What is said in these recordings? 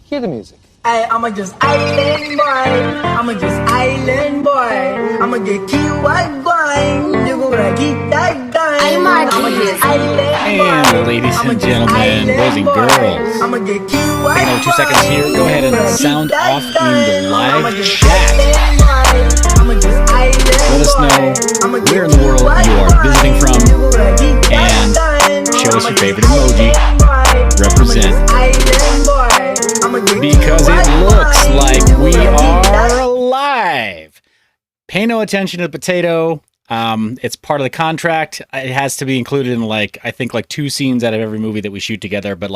Hear the music. I'ma just island boy. I'ma just island boy. I'ma get killed white boy. You gonna get that gun. I'ma just island boy. And ladies and gentlemen, boys and girls, I'ma get killed white another 2 seconds here. Go ahead and sound off in the live chat. Let us know where in the world you are visiting from, and show us your favorite emoji. Represent. Because it looks like we are live. Pay no attention to the potato. It's part of the contract. It has to be included in I think 2 scenes out of every movie that we shoot together. But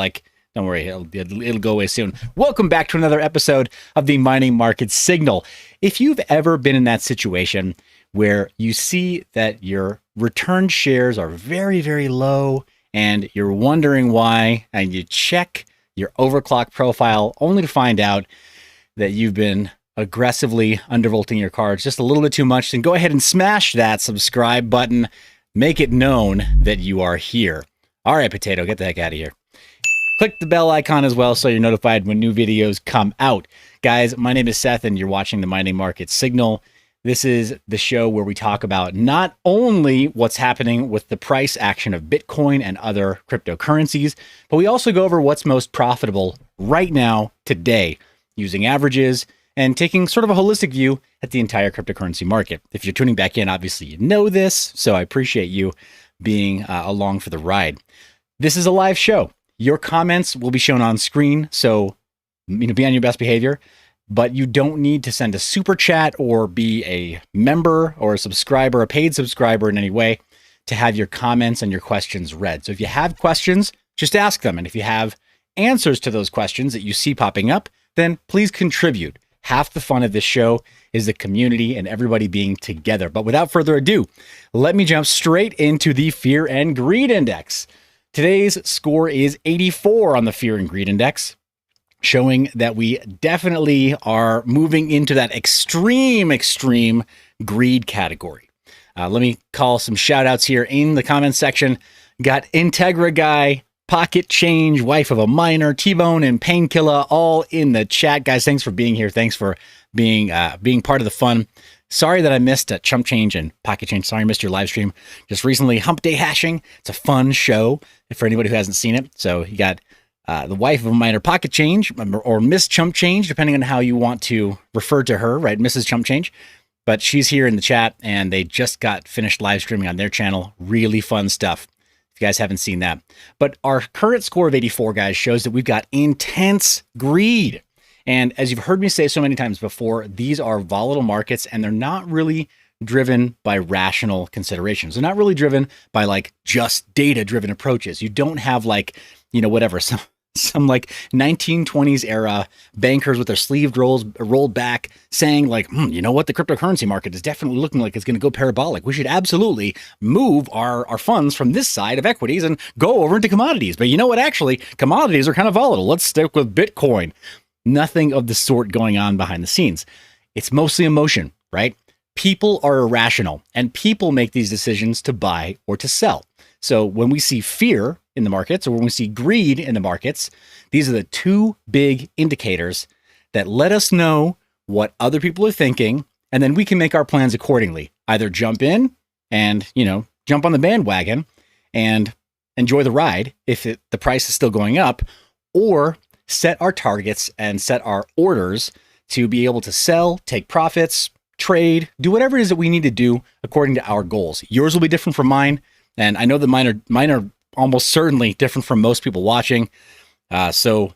don't worry, it'll go away soon. Welcome back to another episode of the Mining Market Signal. If you've ever been in that situation where you see that your return shares are very, very low and you're wondering why, and you check your overclock profile only to find out that you've been aggressively undervolting your cards just a little bit too much, then go ahead and smash that subscribe button. Make it known that you are here. All right, potato, get the heck out of here. Click the bell icon as well so you're notified when new videos come out. Guys, my name is Seth and you're watching the Mining Market Signal. This is the show where we talk about not only what's happening with the price action of Bitcoin and other cryptocurrencies, but we also go over what's most profitable right now, today, using averages and taking sort of a holistic view at the entire cryptocurrency market. If you're tuning back in, obviously you know this, so I appreciate you being along for the ride. This is a live show. Your comments will be shown on screen, so be on your best behavior. But you don't need to send a super chat or be a member or a subscriber, a paid subscriber in any way to have your comments and your questions read. So if you have questions, just ask them. And if you have answers to those questions that you see popping up, then please contribute. Half the fun of this show is the community and everybody being together. But without further ado, let me jump straight into the Fear and Greed Index. Today's score is 84 on the Fear and Greed Index, showing that we definitely are moving into that extreme greed category. Let me call some shout outs here in the comments section. Got Integra Guy, Pocket Change, Wife of a Miner, T-Bone, and Painkiller all in the chat. Guys, thanks for being here. Thanks for being part of the fun. Sorry that I missed Chump Change and Pocket Change. Sorry I missed your live stream. Just recently, Hump Day Hashing. It's a fun show for anybody who hasn't seen it. So you got the Wife of a Miner, Pocket Change, or Miss Chump Change, depending on how you want to refer to her, right? Mrs. Chump Change. But she's here in the chat, and they just got finished live streaming on their channel. Really fun stuff, if you guys haven't seen that. But our current score of 84, guys, shows that we've got intense greed. And as you've heard me say so many times before, these are volatile markets, and they're not really driven by rational considerations. They're not really driven by just data-driven approaches. You don't have whatever, some 1920s era bankers with their sleeves rolled back saying you know what, the cryptocurrency market is definitely looking like it's going to go parabolic. We should absolutely move our funds from this side of equities and go over into commodities. But you know what, actually, commodities are kind of volatile. Let's stick with Bitcoin. Nothing of the sort going on behind the scenes. It's mostly emotion, right? People are irrational and people make these decisions to buy or to sell. So when we see fear in the markets or when we see greed in the markets, these are the 2 big indicators that let us know what other people are thinking, and then we can make our plans accordingly. Either jump in and, jump on the bandwagon and enjoy the ride if the price is still going up, or set our targets and set our orders to be able to sell, take profits, trade, do whatever it is that we need to do according to our goals. Yours will be different from mine. And I know that mine are almost certainly different from most people watching. So,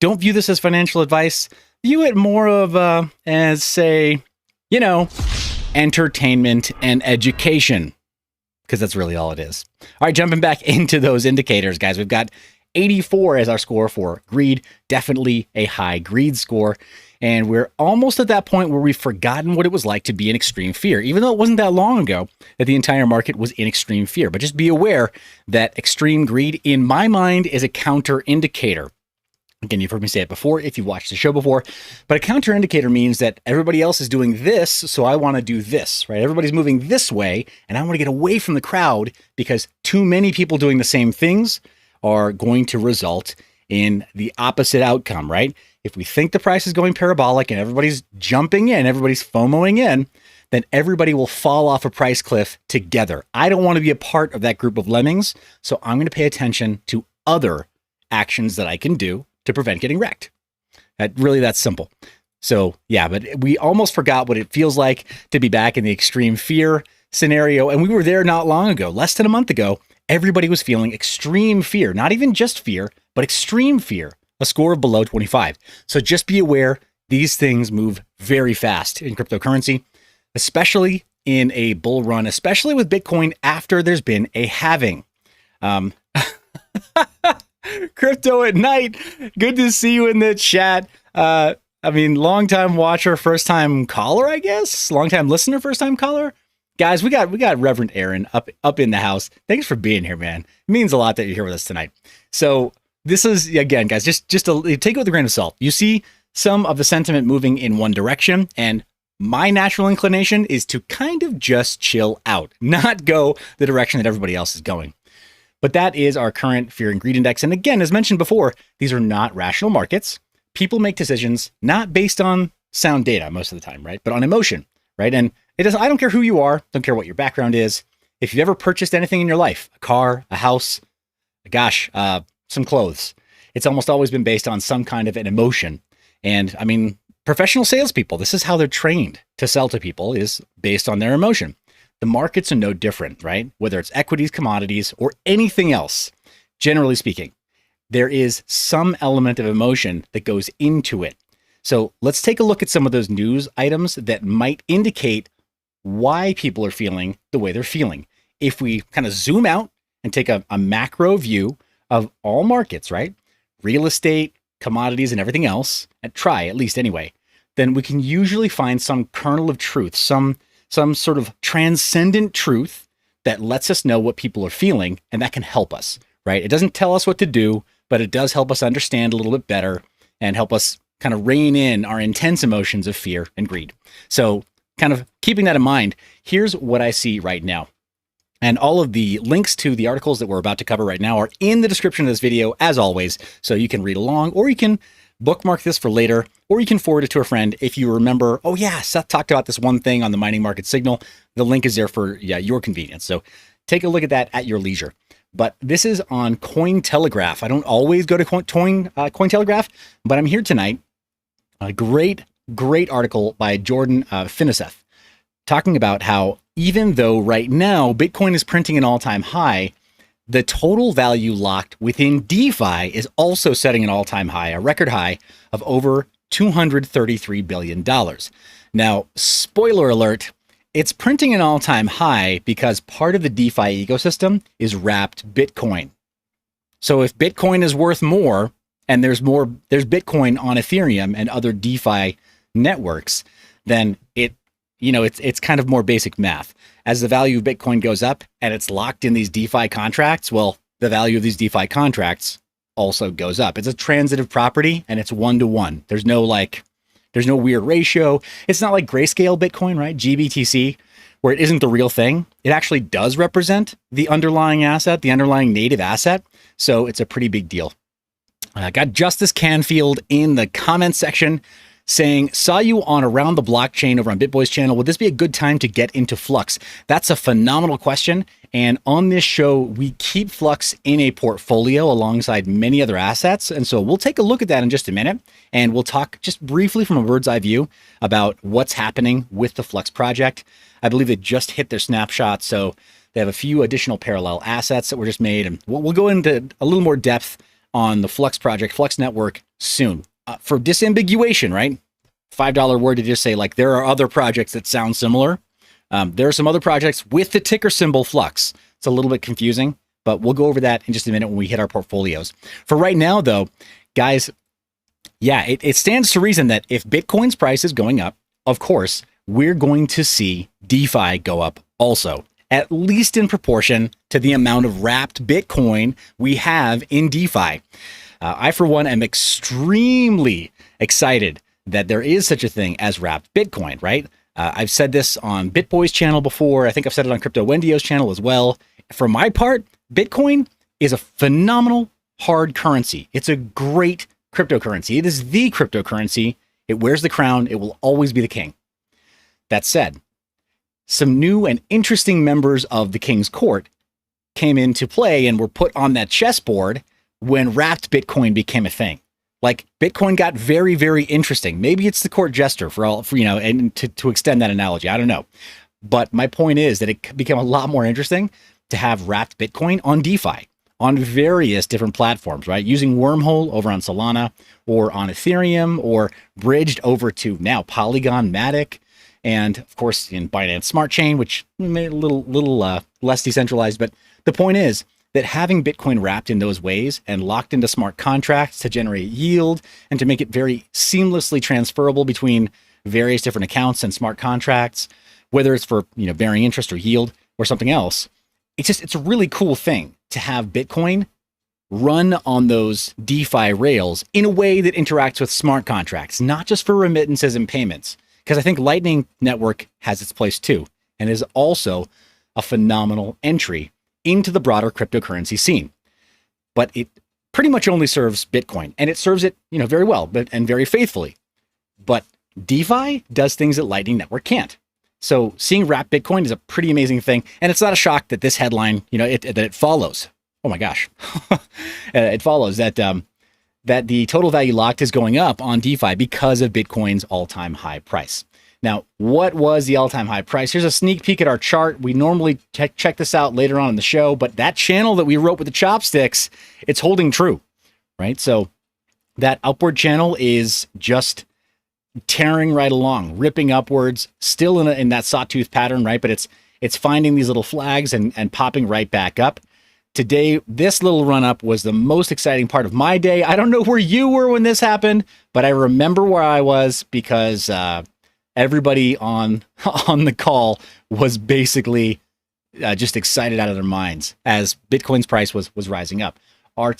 don't view this as financial advice. View it more of as, say, entertainment and education, because that's really all it is. All right, jumping back into those indicators, guys, we've got 84 as our score for greed, definitely a high greed score. And we're almost at that point where we've forgotten what it was like to be in extreme fear, even though it wasn't that long ago that the entire market was in extreme fear. But just be aware that extreme greed, in my mind, is a counter indicator. Again, you've heard me say it before if you've watched the show before, but a counter indicator means that everybody else is doing this, so I want to do this, right? Everybody's moving this way, and I want to get away from the crowd because too many people doing the same things are going to result in the opposite outcome, right? If we think the price is going parabolic and everybody's jumping in, everybody's FOMOing in, then everybody will fall off a price cliff together. I don't want to be a part of that group of lemmings, so I'm going to pay attention to other actions that I can do to prevent getting wrecked. That's simple. So yeah, but we almost forgot what it feels like to be back in the extreme fear scenario. And we were there not long ago, less than a month ago. Everybody was feeling extreme fear, not even just fear, but extreme fear, a score of below 25. So just be aware, these things move very fast in cryptocurrency, especially in a bull run, especially with Bitcoin after there's been a halving. Crypto at Night, good to see you in the chat. Long time watcher, first time caller, I guess. Long time listener, first time caller. Guys, we got Reverend Aaron up in the house. Thanks for being here, man. It means a lot that you're here with us tonight. So this is, again, guys, just take it with a grain of salt. You see some of the sentiment moving in one direction, and my natural inclination is to kind of just chill out, not go the direction that everybody else is going. But that is our current fear and greed index. And again, as mentioned before, these are not rational markets. People make decisions not based on sound data most of the time, right? But on emotion, right? And I don't care who you are, don't care what your background is. If you've ever purchased anything in your life, a car, a house, some clothes, it's almost always been based on some kind of an emotion. And I mean, professional salespeople, this is how they're trained to sell to people, is based on their emotion. The markets are no different, right? Whether it's equities, commodities, or anything else, generally speaking, there is some element of emotion that goes into it. So let's take a look at some of those news items that might indicate why people are feeling the way they're feeling. If we kind of zoom out and take a macro view of all markets, right? Real estate, commodities, and everything else, and try at least anyway, then we can usually find some kernel of truth, some sort of transcendent truth that lets us know what people are feeling, and that can help us, right? It doesn't tell us what to do, but it does help us understand a little bit better and help us kind of rein in our intense emotions of fear and greed. So kind of keeping that in mind, here's what I see right now. And all of the links to the articles that we're about to cover right now are in the description of this video, as always, so you can read along, or you can bookmark this for later, or you can forward it to a friend if you remember, oh yeah, Seth talked about this one thing on the mining market signal. The link is there for your convenience. So take a look at that at your leisure. But this is on Cointelegraph. I don't always go to Cointelegraph, but I'm here tonight. A great article by Jordan Finiseth talking about how even though right now Bitcoin is printing an all-time high, the total value locked within DeFi is also setting an all-time high, a record high of over $233 billion. Now, spoiler alert, it's printing an all-time high because part of the DeFi ecosystem is wrapped Bitcoin. So if Bitcoin is worth more, and there's Bitcoin on Ethereum and other DeFi networks, then it's kind of more basic math. As the value of Bitcoin goes up and it's locked in these DeFi contracts, well, the value of these DeFi contracts also goes up. It's a transitive property and it's 1-to-1. There's no weird ratio. It's not like grayscale Bitcoin, right? GBTC, where it isn't the real thing. It actually does represent the underlying asset, the underlying native asset. So it's a pretty big deal. I got Justice Canfield in the comment section saying, saw you on Around the Blockchain over on BitBoy's channel. Would this be a good time to get into Flux? That's a phenomenal question. And on this show, we keep Flux in a portfolio alongside many other assets. And so we'll take a look at that in just a minute. And we'll talk just briefly from a bird's eye view about what's happening with the Flux project. I believe they just hit their snapshot. So they have a few additional parallel assets that were just made. And we'll go into a little more depth on the Flux project, Flux network soon. For disambiguation, right? $5 word to just say, like, there are other projects that sound similar. There are some other projects with the ticker symbol Flux. It's a little bit confusing, but we'll go over that in just a minute when we hit our portfolios. For right now, though, guys, yeah, it stands to reason that if Bitcoin's price is going up, of course, we're going to see DeFi go up also, at least in proportion to the amount of wrapped Bitcoin we have in DeFi. I, for one, am extremely excited that there is such a thing as wrapped Bitcoin, right? I've said this on BitBoy's channel before. I think I've said it on Crypto Wendio's channel as well. For my part, Bitcoin is a phenomenal hard currency. It's a great cryptocurrency. It is the cryptocurrency. It wears the crown. It will always be the king. That said, some new and interesting members of the king's court came into play and were put on that chessboard when wrapped Bitcoin became a thing. Like, Bitcoin got very, very interesting. Maybe it's the court jester and to extend that analogy. I don't know. But my point is that it became a lot more interesting to have wrapped Bitcoin on DeFi, on various different platforms, right? Using Wormhole over on Solana or on Ethereum, or bridged over to now Polygon, Matic, and of course in Binance Smart Chain, which made a little less decentralized. But the point is that having Bitcoin wrapped in those ways and locked into smart contracts to generate yield and to make it very seamlessly transferable between various different accounts and smart contracts, whether it's for bearing interest or yield or something else, it's a really cool thing to have Bitcoin run on those DeFi rails in a way that interacts with smart contracts, not just for remittances and payments. Because I think Lightning Network has its place too, and is also a phenomenal entry into the broader cryptocurrency scene. But it pretty much only serves Bitcoin, and it serves it, very well, and very faithfully. But DeFi does things that Lightning Network can't. So seeing wrapped Bitcoin is a pretty amazing thing, and it's not a shock that this headline, that it follows. Oh my gosh, it follows that that the total value locked is going up on DeFi because of Bitcoin's all-time high price. Now, what was the all-time high price? Here's a sneak peek at our chart. We normally check this out later on in the show, but that channel that we wrote with the chopsticks, it's holding true, right? So that upward channel is just tearing right along, ripping upwards, still in that sawtooth pattern, right? But it's finding these little flags and popping right back up. Today, this little run up was the most exciting part of my day. I don't know where you were when this happened, but I remember where I was because everybody on the call was basically just excited out of their minds as Bitcoin's price was rising up. Our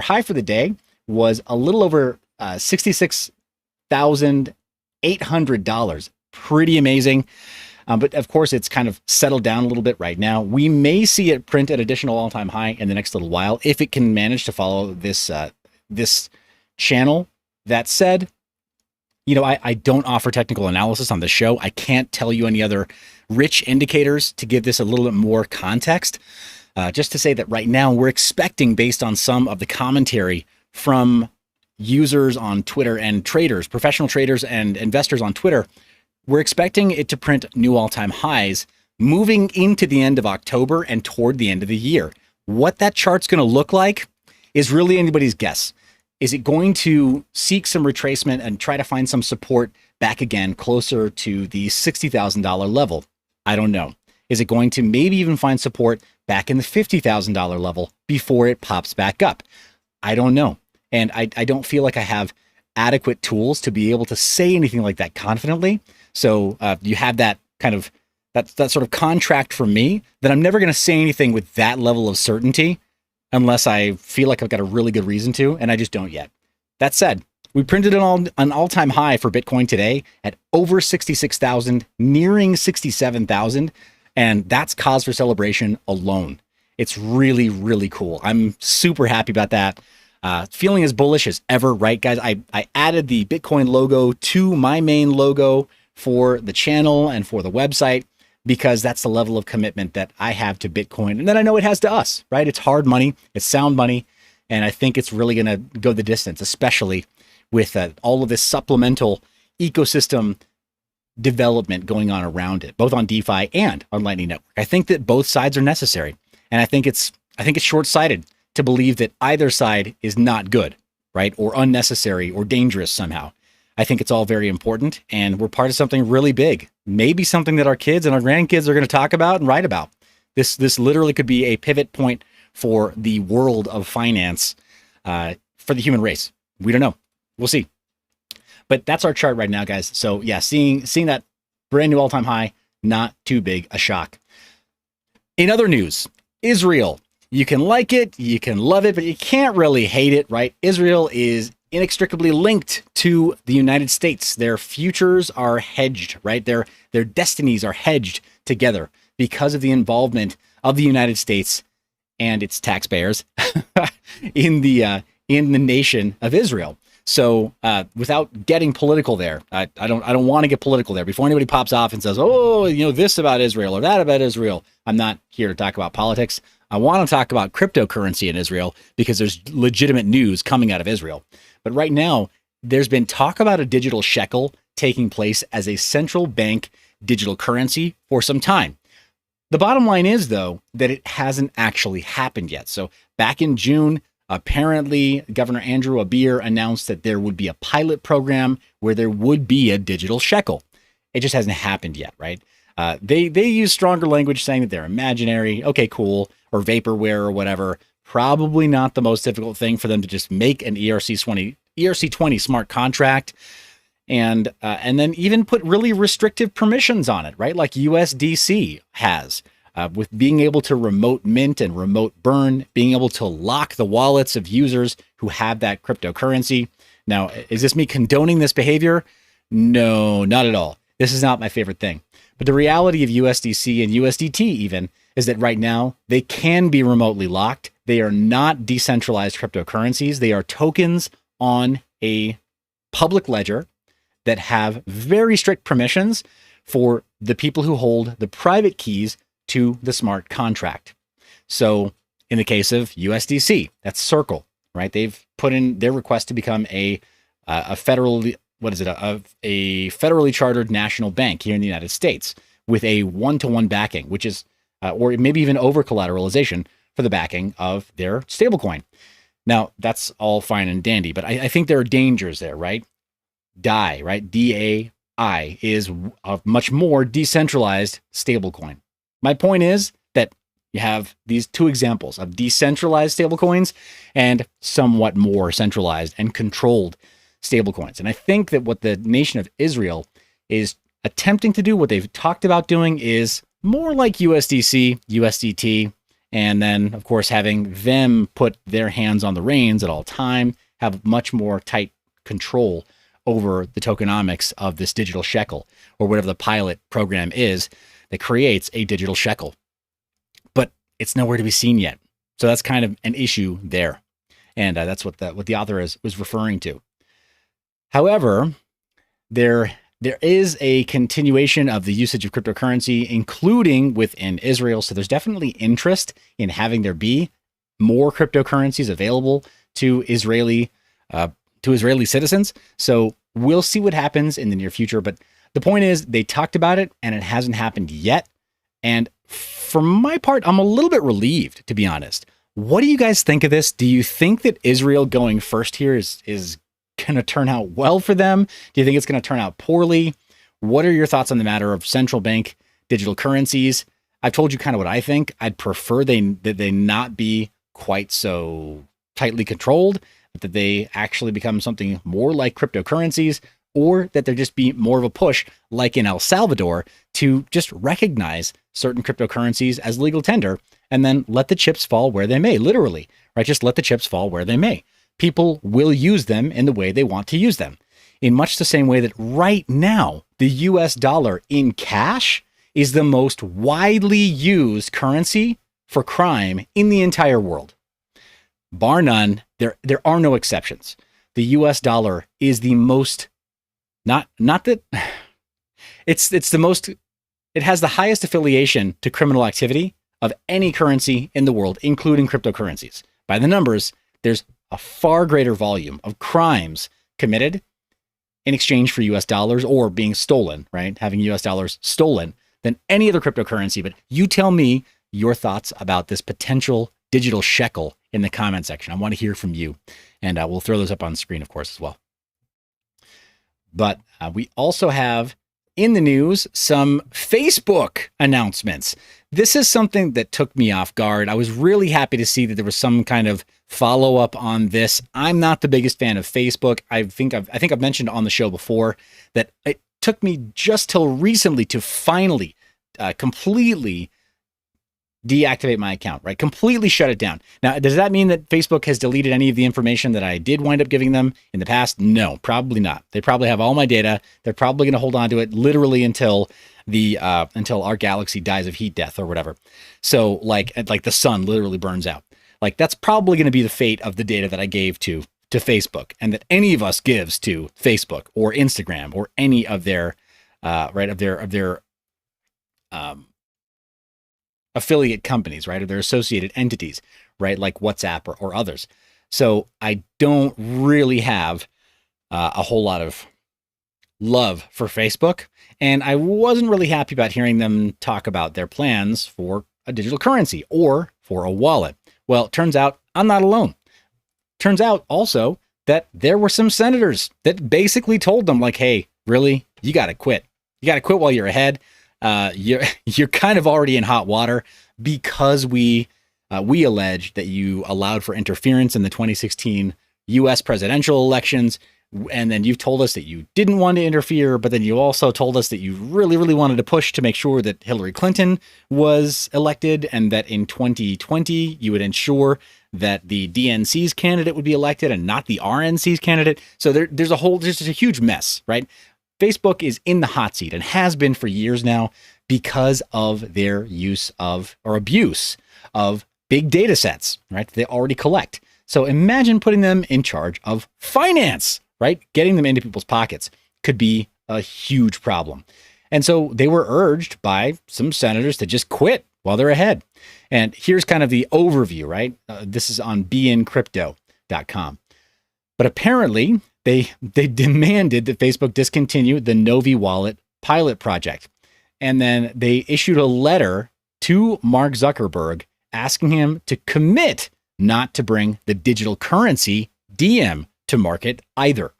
high for the day was a little over $66,800. Pretty amazing. But of course, it's kind of settled down a little bit right now. We may see it print an additional all-time high in the next little while if it can manage to follow this channel. That said, I don't offer technical analysis on the show. I can't tell you any other rich indicators to give this a little bit more context. Just to say that right now we're expecting, based on some of the commentary from users on Twitter and traders, professional traders and investors on Twitter, we're expecting it to print new all-time highs moving into the end of October and toward the end of the year. What that chart's going to look like is really anybody's guess. Is it going to seek some retracement and try to find some support back again closer to the $60,000 level? I don't know. Is it going to maybe even find support back in the $50,000 level before it pops back up? I don't know. And I don't feel like I have adequate tools to be able to say anything like that confidently. So you have that kind of, that sort of contract from me that I'm never going to say anything with that level of certainty unless I feel like I've got a really good reason to, and I just don't yet. That said, we printed an all-time high for Bitcoin today at over 66,000, nearing 67,000, and that's cause for celebration alone. It's really, really cool. I'm super happy about that. Feeling as bullish as ever, right, guys? I added the Bitcoin logo to my main logo for the channel and for the website because that's the level of commitment that I have to Bitcoin and that I know it has to us, right? It's hard money, it's sound money, and I think it's really going to go the distance, especially with all of this supplemental ecosystem development going on around it, both on DeFi and on Lightning Network. I think that both sides are necessary, and I think it's short-sighted to believe that either side is not good, right? Or unnecessary or dangerous somehow. I think it's all very important, and we're part of something really big. Maybe something that our kids and our grandkids are going to talk about and write about. This literally could be a pivot point for the world of finance, for the human race. We don't know. We'll see. But that's our chart right now, guys. So yeah, seeing that brand new all-time high, not too big a shock. In other news, Israel. You can like it, you can love it, but you can't really hate it, right? Israel is inextricably linked to the United States. Their futures are hedged, right? Their destinies are hedged together because of the involvement of the United States and its taxpayers in the nation of Israel. So without getting political there, I don't want to get political there. Before anybody pops off and says, oh, you know, this about Israel or that about Israel, I'm not here to talk about politics. I want to talk about cryptocurrency in Israel because there's legitimate news coming out of Israel. But right now, there's been talk about a digital shekel taking place as a central bank digital currency for some time. The bottom line is, though, that it hasn't actually happened yet. So back in June, apparently, Governor Andrew Abir announced that there would be a pilot program where there would be a digital shekel. It just hasn't happened yet, right? They use stronger language saying that they're imaginary. Okay, cool. Or vaporware or whatever. Probably not the most difficult thing for them to just make an ERC20 smart contract and then even put really restrictive permissions on it, right? Like USDC has. With being able to remote mint and remote burn, being able to lock the wallets of users who have that cryptocurrency. Now, is this me condoning this behavior? No, not at all. This is not my favorite thing. But the reality of USDC and USDT even is that right now they can be remotely locked. They are not decentralized cryptocurrencies. They are tokens on a public ledger that have very strict permissions for the people who hold the private keys to the smart contract. So in the case of USDC, that's Circle, right? They've put in their request to become a federally chartered national bank here in the United States with a one-to-one backing, which is, or maybe even over collateralization for the backing of their stablecoin. Now that's all fine and dandy, but I think there are dangers there, right? DAI, right? DAI is a much more decentralized stablecoin. My point is that you have these two examples of decentralized stablecoins and somewhat more centralized and controlled stablecoins. And I think that what the nation of Israel is attempting to do, what they've talked about doing, is more like USDC, USDT, and then, of course, having them put their hands on the reins at all time, have much more tight control over the tokenomics of this digital shekel, or whatever the pilot program is that creates a digital shekel. But it's nowhere to be seen yet. So that's kind of an issue there. And that's what the author was referring to. However, there is a continuation of the usage of cryptocurrency, including within Israel. So there's definitely interest in having there be more cryptocurrencies available to Israeli citizens. So we'll see what happens in the near future. But the point is, they talked about it and it hasn't happened yet. And for my part, I'm a little bit relieved, to be honest. What do you guys think of this? Do you think that Israel going first here is going to turn out well for them? Do you think it's going to turn out poorly? What are your thoughts on the matter of central bank digital currencies? I've told you kind of what I think. I'd prefer that they not be quite so tightly controlled, but that they actually become something more like cryptocurrencies, or that there just be more of a push, like in El Salvador, to just recognize certain cryptocurrencies as legal tender and then let the chips fall where they may, literally, right? Just let the chips fall where they may. People will use them in the way they want to use them, in much the same way that right now, the US dollar in cash is the most widely used currency for crime in the entire world. Bar none, there are no exceptions. The US dollar is the most, not that, it's the most, it has the highest affiliation to criminal activity of any currency in the world, including cryptocurrencies. By the numbers, there's a far greater volume of crimes committed in exchange for US dollars or being stolen, right? Having US dollars stolen than any other cryptocurrency. But you tell me your thoughts about this potential digital shekel in the comment section. I want to hear from you. And we'll throw those up on the screen, of course, as well. But we also have in the news some Facebook announcements. This is something that took me off guard. I was really happy to see that there was some kind of follow-up on this. I'm not the biggest fan of Facebook. I think I've mentioned on the show before that it took me just till recently to finally completely deactivate my account, right? Completely shut it down. Now, does that mean that Facebook has deleted any of the information that I did wind up giving them in the past? No, probably not. They probably have all my data. They're probably going to hold on to it literally until the until our galaxy dies of heat death or whatever. So like the sun literally burns out. Like that's probably going to be the fate of the data that I gave to Facebook, and that any of us gives to Facebook or Instagram or any of their affiliate companies, right, or their associated entities, right, like WhatsApp or others. So I don't really have a whole lot of love for Facebook, and I wasn't really happy about hearing them talk about their plans for a digital currency or for a wallet. Well, it turns out I'm not alone. Turns out also that there were some senators that basically told them, like, hey, really, you got to quit. You got to quit while you're ahead. You're kind of already in hot water because we allege that you allowed for interference in the 2016 U.S. presidential elections. And then you've told us that you didn't want to interfere, but then you also told us that you really, really wanted to push to make sure that Hillary Clinton was elected, and that in 2020 you would ensure that the DNC's candidate would be elected and not the RNC's candidate. So there's a huge mess, right? Facebook is in the hot seat and has been for years now because of their use of or abuse of big data sets, right? They already collect. So imagine putting them in charge of finance, right? Getting them into people's pockets could be a huge problem. And so they were urged by some senators to just quit while they're ahead. And here's kind of the overview, right? This is on beincrypto.com. But apparently they demanded that Facebook discontinue the Novi wallet pilot project. And then they issued a letter to Mark Zuckerberg asking him to commit not to bring the digital currency Diem to market either.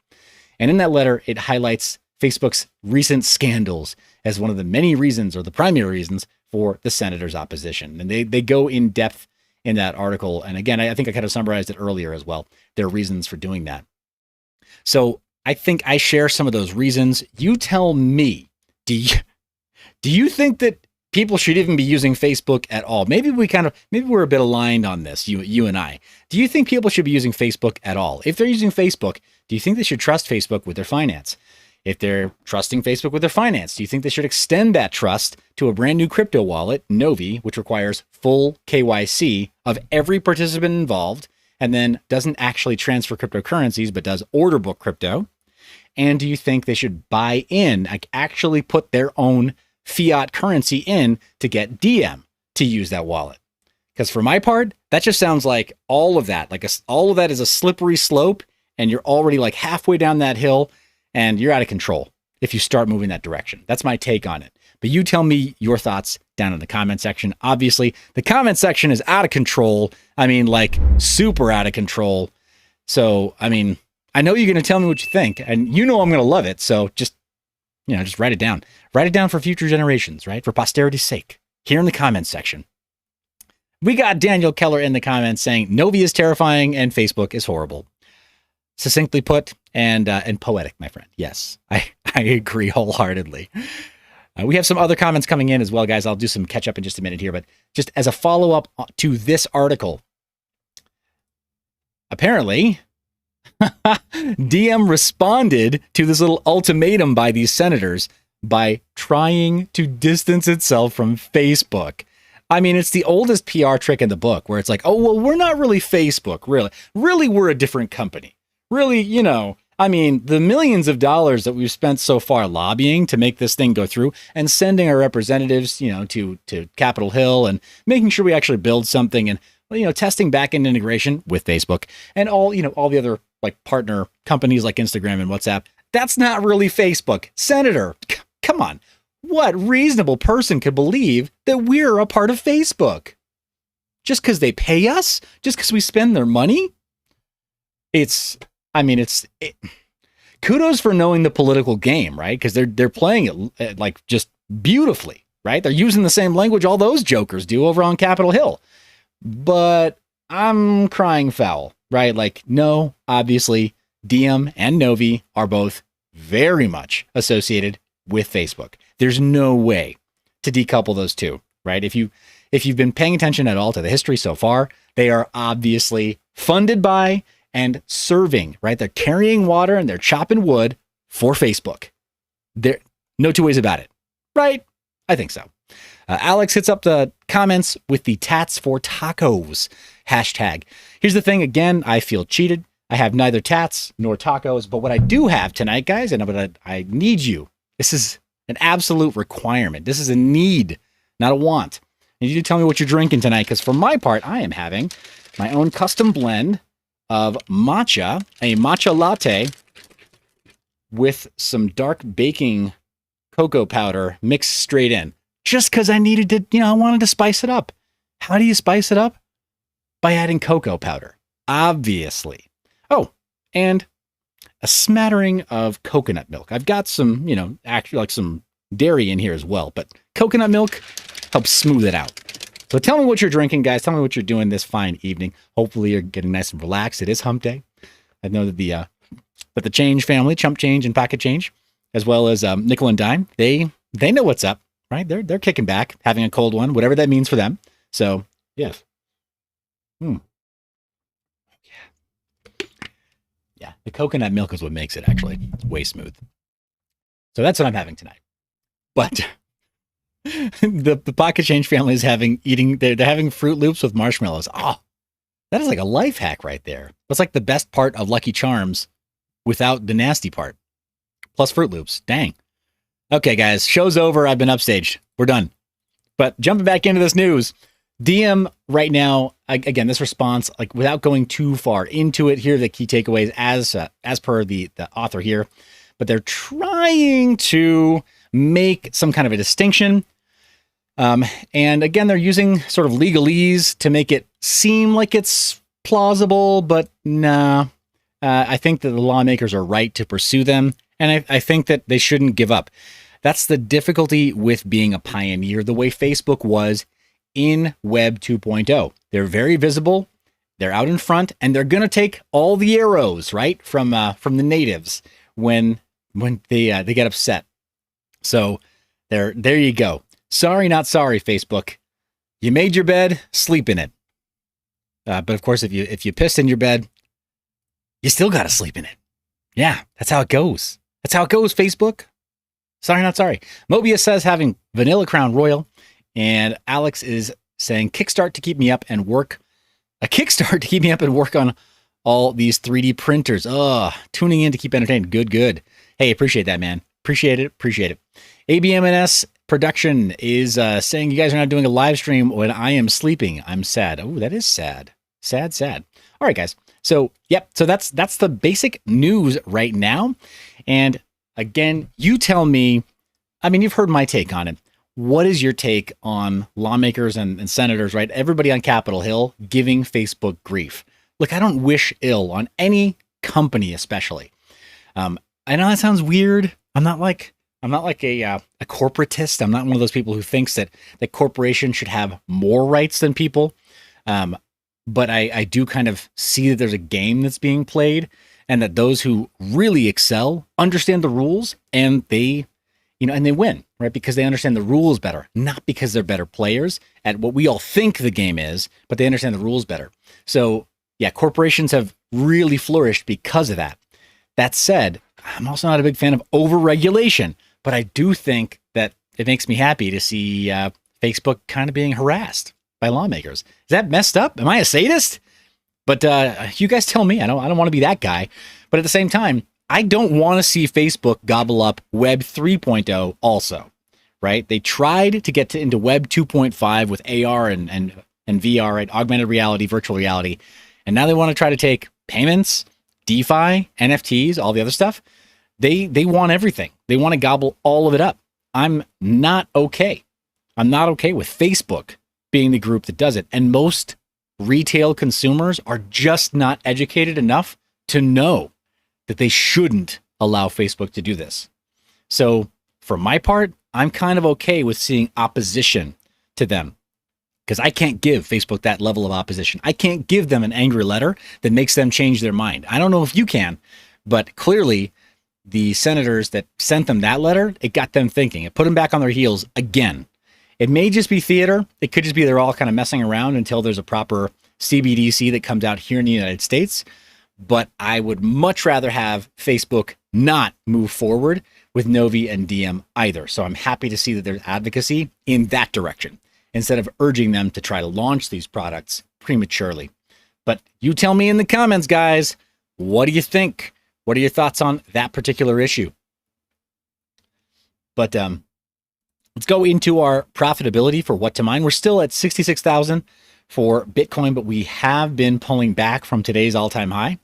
And in that letter, it highlights Facebook's recent scandals as one of the many reasons, or the primary reasons, for the senator's opposition. And they go in depth in that article. And again, I think I kind of summarized it earlier as well, their reasons for doing that. So I think I share some of those reasons. You tell me, do you think that people should even be using Facebook at all? Maybe we're a bit aligned on this, you and I. Do you think people should be using Facebook at all? If they're using Facebook, do you think they should trust Facebook with their finance? If they're trusting Facebook with their finance, do you think they should extend that trust to a brand new crypto wallet, Novi, which requires full KYC of every participant involved, and then doesn't actually transfer cryptocurrencies, but does order book crypto? And do you think they should buy in, like actually put their own fiat currency in to get Diem to use that wallet? Because for my part, that just sounds like all of that, all of that is a slippery slope, and you're already like halfway down that hill, and you're out of control if you start moving that direction. That's my take on it. But you tell me your thoughts down in the comment section. Obviously, the comment section is out of control. I mean, like super out of control. So, I mean, I know you're going to tell me what you think, and you know I'm going to love it. So just write it down. Write it down for future generations, right? For posterity's sake. Here in the comments section. We got Daniel Keller in the comments saying, Novi is terrifying and Facebook is horrible. Succinctly put and poetic, my friend. Yes, I agree wholeheartedly. We have some other comments coming in as well, guys. I'll do some catch up in just a minute here, but just as a follow up to this article, apparently Diem responded to this little ultimatum by these senators by trying to distance itself from Facebook. I mean, it's the oldest PR trick in the book where it's like, oh, well, we're not really Facebook, really. Really, we're a different company. Really, I mean, the millions of dollars that we've spent so far lobbying to make this thing go through and sending our representatives, to Capitol Hill and making sure we actually build something and, testing back-end integration with Facebook and all the other like partner companies like Instagram and WhatsApp. That's not really Facebook. Senator, come on. What reasonable person could believe that we're a part of Facebook? Just because they pay us? Just because we spend their money? Kudos for knowing the political game, right? Because they're playing it like just beautifully, right? They're using the same language all those jokers do over on Capitol Hill. But I'm crying foul, right? Like, no, obviously, Diem and Novi are both very much associated with Facebook. There's no way to decouple those two, right? If you've been paying attention at all to the history so far, they are obviously funded by and serving, right? They're carrying water and they're chopping wood for Facebook. There, no two ways about it, right? I think so. Alex hits up the comments with the tats for tacos hashtag. Here's the thing. Again, I feel cheated. I have neither tats nor tacos, but what I do have tonight, guys, and what I need you. This is an absolute requirement. This is a need, not a want. I need you to tell me what you're drinking tonight, because for my part, I am having my own custom blend of matcha, a matcha latte with some dark baking cocoa powder mixed straight in. Just because I needed to, I wanted to spice it up. How do you spice it up? By adding cocoa powder, obviously. Oh, and a smattering of coconut milk. I've got some, actually like some dairy in here as well, but coconut milk helps smooth it out. So tell me what you're drinking, guys. Tell me what you're doing this fine evening. Hopefully you're getting nice and relaxed. It is hump day. I know that the Change family, Chump Change and Pocket Change, as well as Nickel and Dime, they know what's up, right? They're kicking back, having a cold one, whatever that means for them. So yes. Yeah, the coconut milk is what makes it actually way smooth. So that's what I'm having tonight. But the Pocket Change family is they're having Fruit Loops with marshmallows. Oh, that is like a life hack right there. That's like the best part of Lucky Charms without the nasty part. Plus Fruit Loops. Dang. Okay, guys, show's over. I've been upstaged. We're done. But jumping back into this news, DM right now, again, this response, like without going too far into it, here are the key takeaways as per the author here. But they're trying to make some kind of a distinction. And again, they're using sort of legalese to make it seem like it's plausible, but nah. I think that the lawmakers are right to pursue them, and I think that they shouldn't give up. That's the difficulty with being a pioneer, the way Facebook was in Web 2.0. They're very visible, they're out in front, and they're going to take all the arrows, right, from the natives when they get upset. So there you go. Sorry, not sorry, Facebook. You made your bed, sleep in it. But of course, if you pissed in your bed, you still got to sleep in it. Yeah, that's how it goes. That's how it goes, Facebook. Sorry, not sorry. Mobius says having Vanilla Crown Royal, and Alex is saying Kickstart to keep me up and work. A Kickstart to keep me up and work on all these 3D printers. Tuning in to keep entertained. Good. Hey, appreciate that, man. Appreciate it. ABMNS Production is saying you guys are not doing a live stream when I am sleeping. I'm sad. Oh, that is sad. Sad. All right, guys. So, yep. So that's the basic news right now. And again, you tell me, I mean, you've heard my take on it. What is your take on lawmakers and senators, right? Everybody on Capitol Hill giving Facebook grief. Look, I don't wish ill on any company, especially. I know that sounds weird. I'm not like a corporatist. I'm not one of those people who thinks that corporations should have more rights than people. But I do kind of see that there's a game that's being played, and that those who really excel understand the rules, and they win, right? Because they understand the rules better, not because they're better players at what we all think the game is, but they understand the rules better. So yeah, corporations have really flourished because of that. That said, I'm also not a big fan of overregulation, but I do think that it makes me happy to see Facebook kind of being harassed by lawmakers. Is that messed up? Am I a sadist? But you guys tell me. I don't want to be that guy. But at the same time, I don't want to see Facebook gobble up Web 3.0 also, right? They tried to get into Web 2.5 with AR and VR, right? Augmented reality, virtual reality. And now they want to try to take payments, DeFi, NFTs, all the other stuff. They want everything. They want to gobble all of it up. I'm not okay. I'm not okay with Facebook being the group that does it. And most retail consumers are just not educated enough to know that they shouldn't allow Facebook to do this. So for my part, I'm kind of okay with seeing opposition to them, because I can't give Facebook that level of opposition. I can't give them an angry letter that makes them change their mind. I don't know if you can, but clearly the senators that sent them that letter, it got them thinking. It put them back on their heels again. It may just be theater. It could just be they're all kind of messing around until there's a proper CBDC that comes out here in the United States. But I would much rather have Facebook not move forward with Novi and DM either. So I'm happy to see that there's advocacy in that direction instead of urging them to try to launch these products prematurely. But you tell me in the comments, guys, what do you think? What are your thoughts on that particular issue? But let's go into our profitability for what to mine. We're still at 66,000 for Bitcoin, but we have been pulling back from today's all-time high.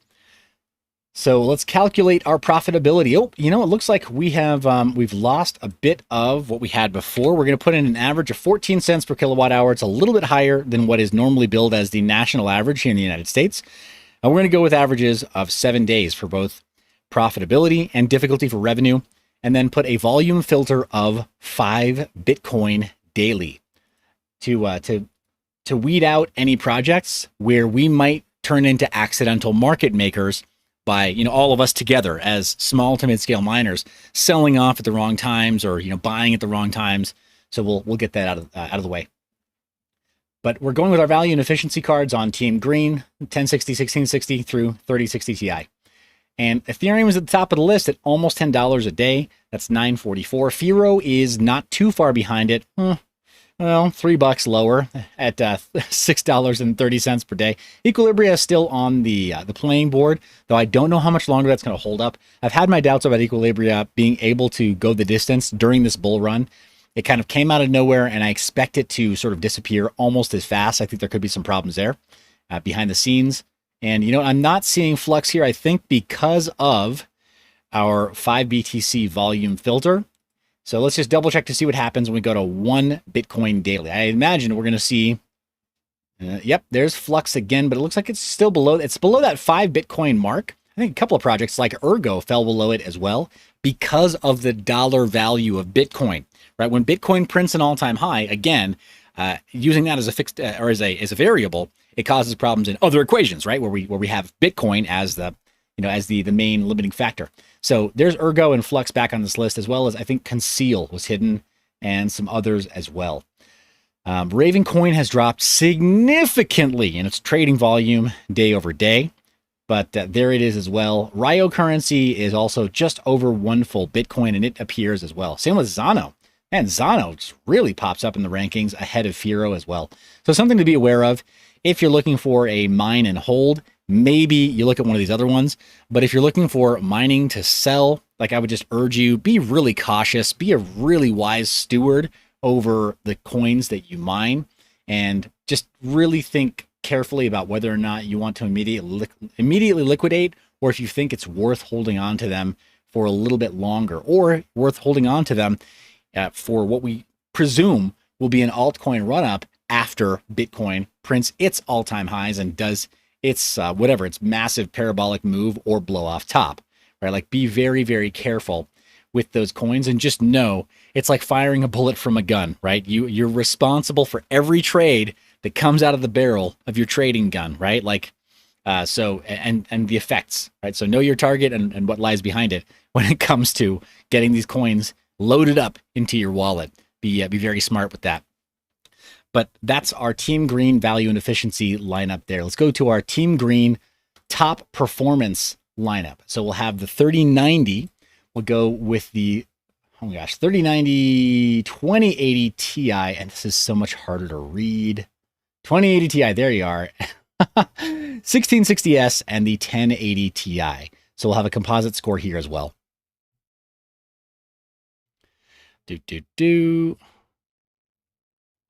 So let's calculate our profitability. Oh, you know, it looks like we have we've lost a bit of what we had before. We're going to put in an average of 14 cents per kilowatt hour. It's a little bit higher than what is normally billed as the national average here in the United States. And we're going to go with averages of 7 days for both profitability and difficulty for revenue, and then put a volume filter of 5 Bitcoin daily to weed out any projects where we might turn into accidental market makers by, you know, all of us together as small to mid-scale miners selling off at the wrong times, or, you know, buying at the wrong times. So we'll get that out of the way. But we're going with our value and efficiency cards on Team Green, 1060, 1660 through 3060 Ti. And Ethereum is at the top of the list at almost $10 a day. That's $9.44. Firo is not too far behind it. Well, $3 lower at $6.30 per day. Equilibria is still on the playing board, though I don't know how much longer that's going to hold up. I've had my doubts about Equilibria being able to go the distance during this bull run. It kind of came out of nowhere, and I expect it to sort of disappear almost as fast. I think there could be some problems there behind the scenes. And, you know, I'm not seeing flux here, I think, because of our 5 BTC volume filter. So let's just double check to see what happens when we go to 1 Bitcoin daily. I imagine we're going to see, yep, there's flux again, but it looks like it's still below, it's below that 5 Bitcoin mark. I think a couple of projects like Ergo fell below it as well because of the dollar value of Bitcoin, right? When Bitcoin prints an all-time high, again, using that as a fixed or as a variable, it causes problems in other equations, right? Where we have Bitcoin as the, you know, as the main limiting factor. So there's Ergo and Flux back on this list, as well as I think Conceal was hidden and some others as well. Raven Coin has dropped significantly in its trading volume day over day, but there it is as well. Ryo currency is also just over 1 full Bitcoin, and it appears as well. Same with Zano. And Zano just really pops up in the rankings ahead of Firo as well. So something to be aware of. If you're looking for a mine and hold, maybe you look at one of these other ones. But if you're looking for mining to sell, like, I would just urge you, be really cautious, be a really wise steward over the coins that you mine, and just really think carefully about whether or not you want to immediately liquidate, or if you think it's worth holding on to them for a little bit longer, or worth holding on to them for what we presume will be an altcoin run-up after Bitcoin prints its all-time highs and does its whatever, its massive parabolic move or blow off top, right? Like, be very, very careful with those coins, and just know it's like firing a bullet from a gun, right? You're responsible for every trade that comes out of the barrel of your trading gun, right? Like, so, and the effects, right? So know your target and what lies behind it when it comes to getting these coins loaded up into your wallet. Be very smart with that. But that's our Team Green value and efficiency lineup there. Let's go to our Team Green top performance lineup. So we'll have the 3090. We'll go with the, oh my gosh, 3090 2080 Ti. And this is so much harder to read. 2080 Ti, there you are. 1660S and the 1080 Ti. So we'll have a composite score here as well.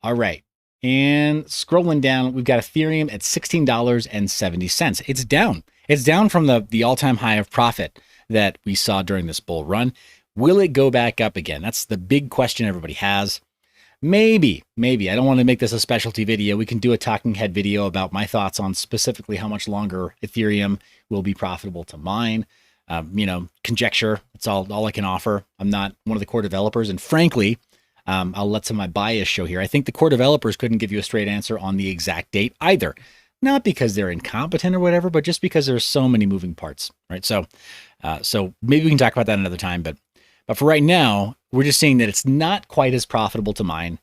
All right. And scrolling down, we've got Ethereum at $16.70. It's down. It's down from the all-time high of profit that we saw during this bull run. Will it go back up again? That's the big question everybody has. Maybe. I don't want to make this a specialty video. We can do a talking head video about my thoughts on specifically how much longer Ethereum will be profitable to mine. You know, conjecture. That's all I can offer. I'm not one of the core developers, and frankly, I'll let some of my bias show here. I think the core developers couldn't give you a straight answer on the exact date either. Not because they're incompetent or whatever, but just because there's so many moving parts, right? So maybe we can talk about that another time. But for right now, we're just seeing that it's not quite as profitable to mine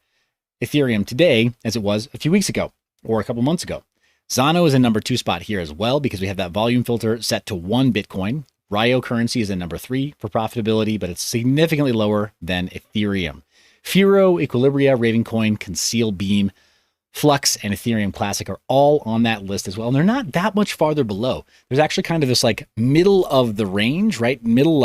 Ethereum today as it was a few weeks ago or a couple months ago. Zano is in number 2 spot here as well, because we have that volume filter set to 1 Bitcoin. Ryo currency is at number 3 for profitability, but it's significantly lower than Ethereum. Firo, Equilibria, Ravencoin, Conceal, Beam, Flux, and Ethereum Classic are all on that list as well. And they're not that much farther below. There's actually kind of this like middle of the range, right? Middle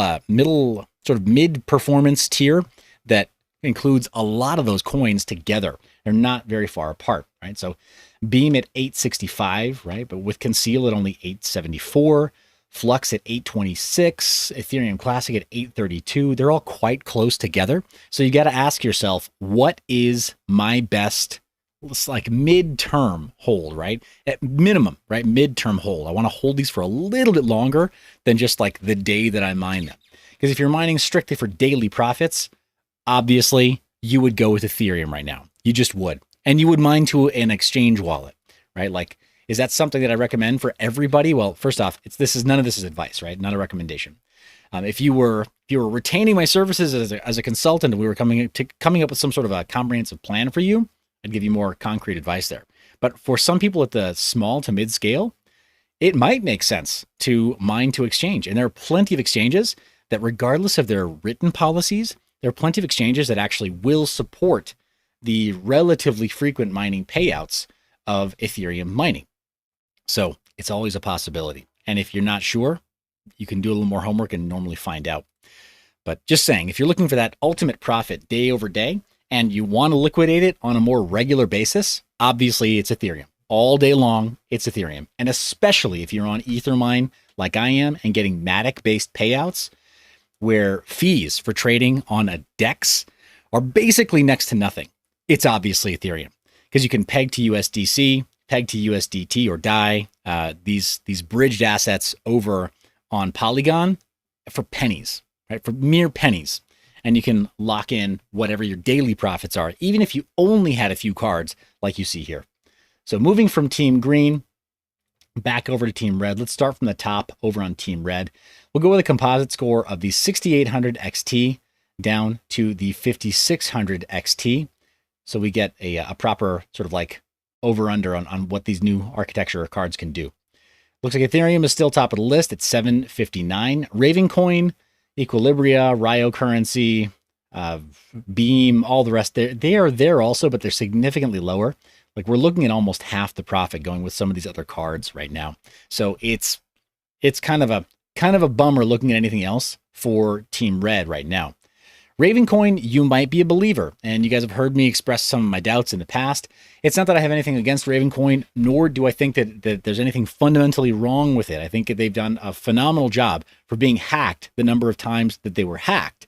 sort of mid performance tier that includes a lot of those coins together. They're not very far apart, right? So Beam at 865, right? But with Conceal at only 874, Flux at 826, Ethereum Classic at 832. They're all quite close together. So you got to ask yourself, what is my best, like midterm hold, right? At minimum, right? Midterm hold. I want to hold these for a little bit longer than just like the day that I mine them. Because if you're mining strictly for daily profits, obviously you would go with Ethereum right now. You just would. And you would mine to an exchange wallet, right? Like, is that something that I recommend for everybody? Well, first off, none of this is advice, right? Not a recommendation. If you were retaining my services as a consultant and we were coming up with some sort of a comprehensive plan for you, I'd give you more concrete advice there. But for some people at the small to mid scale, it might make sense to mine to exchange. And there are plenty of exchanges that, regardless of their written policies, there are plenty of exchanges that actually will support the relatively frequent mining payouts of Ethereum mining. So it's always a possibility. And if you're not sure, you can do a little more homework and normally find out. But just saying, if you're looking for that ultimate profit day over day and you want to liquidate it on a more regular basis, obviously it's Ethereum. All day long, it's Ethereum. And especially if you're on Ethermine like I am and getting Matic-based payouts where fees for trading on a DEX are basically next to nothing, it's obviously Ethereum. Because you can peg to USDC, peg to USDT or DAI, these bridged assets over on Polygon for pennies, right? For mere pennies. And you can lock in whatever your daily profits are, even if you only had a few cards like you see here. So moving from Team Green back over to Team Red, let's start from the top over on Team Red. We'll go with a composite score of the 6800 XT down to the 5600 XT. So we get a proper sort of like over-under on what these new architecture cards can do. Looks like Ethereum is still top of the list at 759. Ravencoin, Equilibria, Ryo currency, Beam, all the rest, they are there also, but they're significantly lower. Like we're looking at almost half the profit going with some of these other cards right now. So it's kind of a bummer looking at anything else for Team Red right now. Ravencoin, you might be a believer, and you guys have heard me express some of my doubts in the past. It's not that I have anything against Ravencoin, nor do I think that there's anything fundamentally wrong with it. I think that they've done a phenomenal job for being hacked the number of times that they were hacked.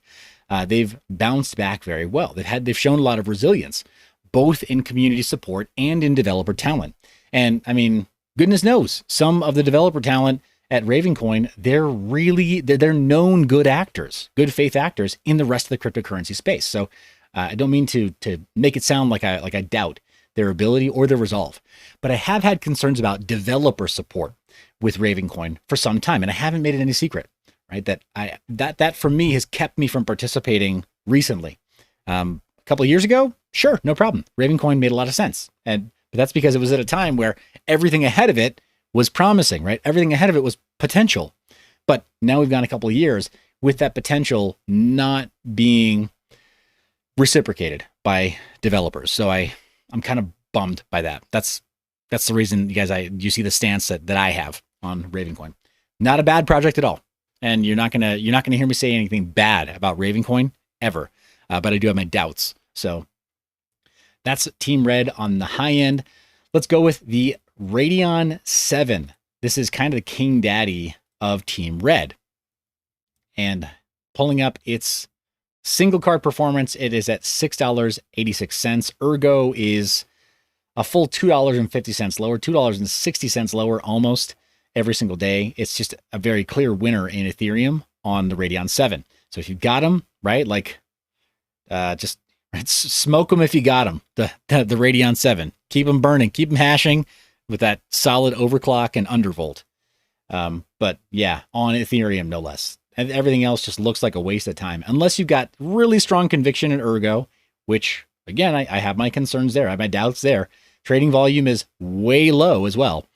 They've bounced back very well. They've shown a lot of resilience, both in community support and in developer talent. And I mean, goodness knows, some of the developer talent at Ravencoin, they're known good actors, good faith actors in the rest of the cryptocurrency space. So I don't mean to make it sound like I doubt their ability or their resolve, but I have had concerns about developer support with Ravencoin for some time, and I haven't made it any secret, right? That for me has kept me from participating recently. A couple of years ago, sure, no problem. Ravencoin made a lot of sense, but that's because it was at a time where everything ahead of it was promising, right? Everything ahead of it was potential. But now we've gone a couple of years with that potential not being reciprocated by developers. So I'm kind of bummed by that. That's the reason, you guys, you see the stance that I have on Ravencoin. Not a bad project at all. And you're not gonna hear me say anything bad about Ravencoin ever. But I do have my doubts. So that's Team Red on the high end. Let's go with the Radeon 7. This is kind of the king daddy of Team Red. And pulling up its single card performance, it is at $6.86. Ergo is a full $2.50 lower, $2.60 lower almost every single day. It's just a very clear winner in Ethereum on the Radeon 7. So if you got them, right, like just smoke them if you got them, the Radeon 7. Keep them burning, keep them hashing with that solid overclock and undervolt. But yeah, on Ethereum, no less. And everything else just looks like a waste of time, unless you've got really strong conviction in Ergo, which again, I have my concerns there. I have my doubts there. Trading volume is way low as well.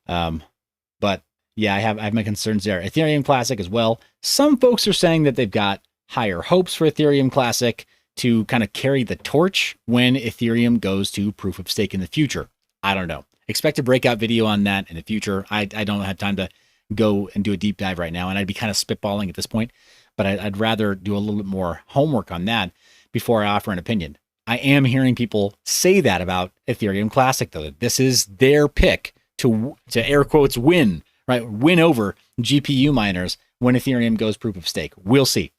But Yeah, I have my concerns there. Ethereum Classic as well. Some folks are saying that they've got higher hopes for Ethereum Classic to kind of carry the torch when Ethereum goes to proof of stake in the future. I don't know. Expect a breakout video on that in the future. I don't have time to go and do a deep dive right now, and I'd be kind of spitballing at this point, but I'd rather do a little bit more homework on that before I offer an opinion. I am hearing people say that about Ethereum Classic, though. This is their pick to air quotes win, right? Win over GPU miners when Ethereum goes proof of stake. We'll see.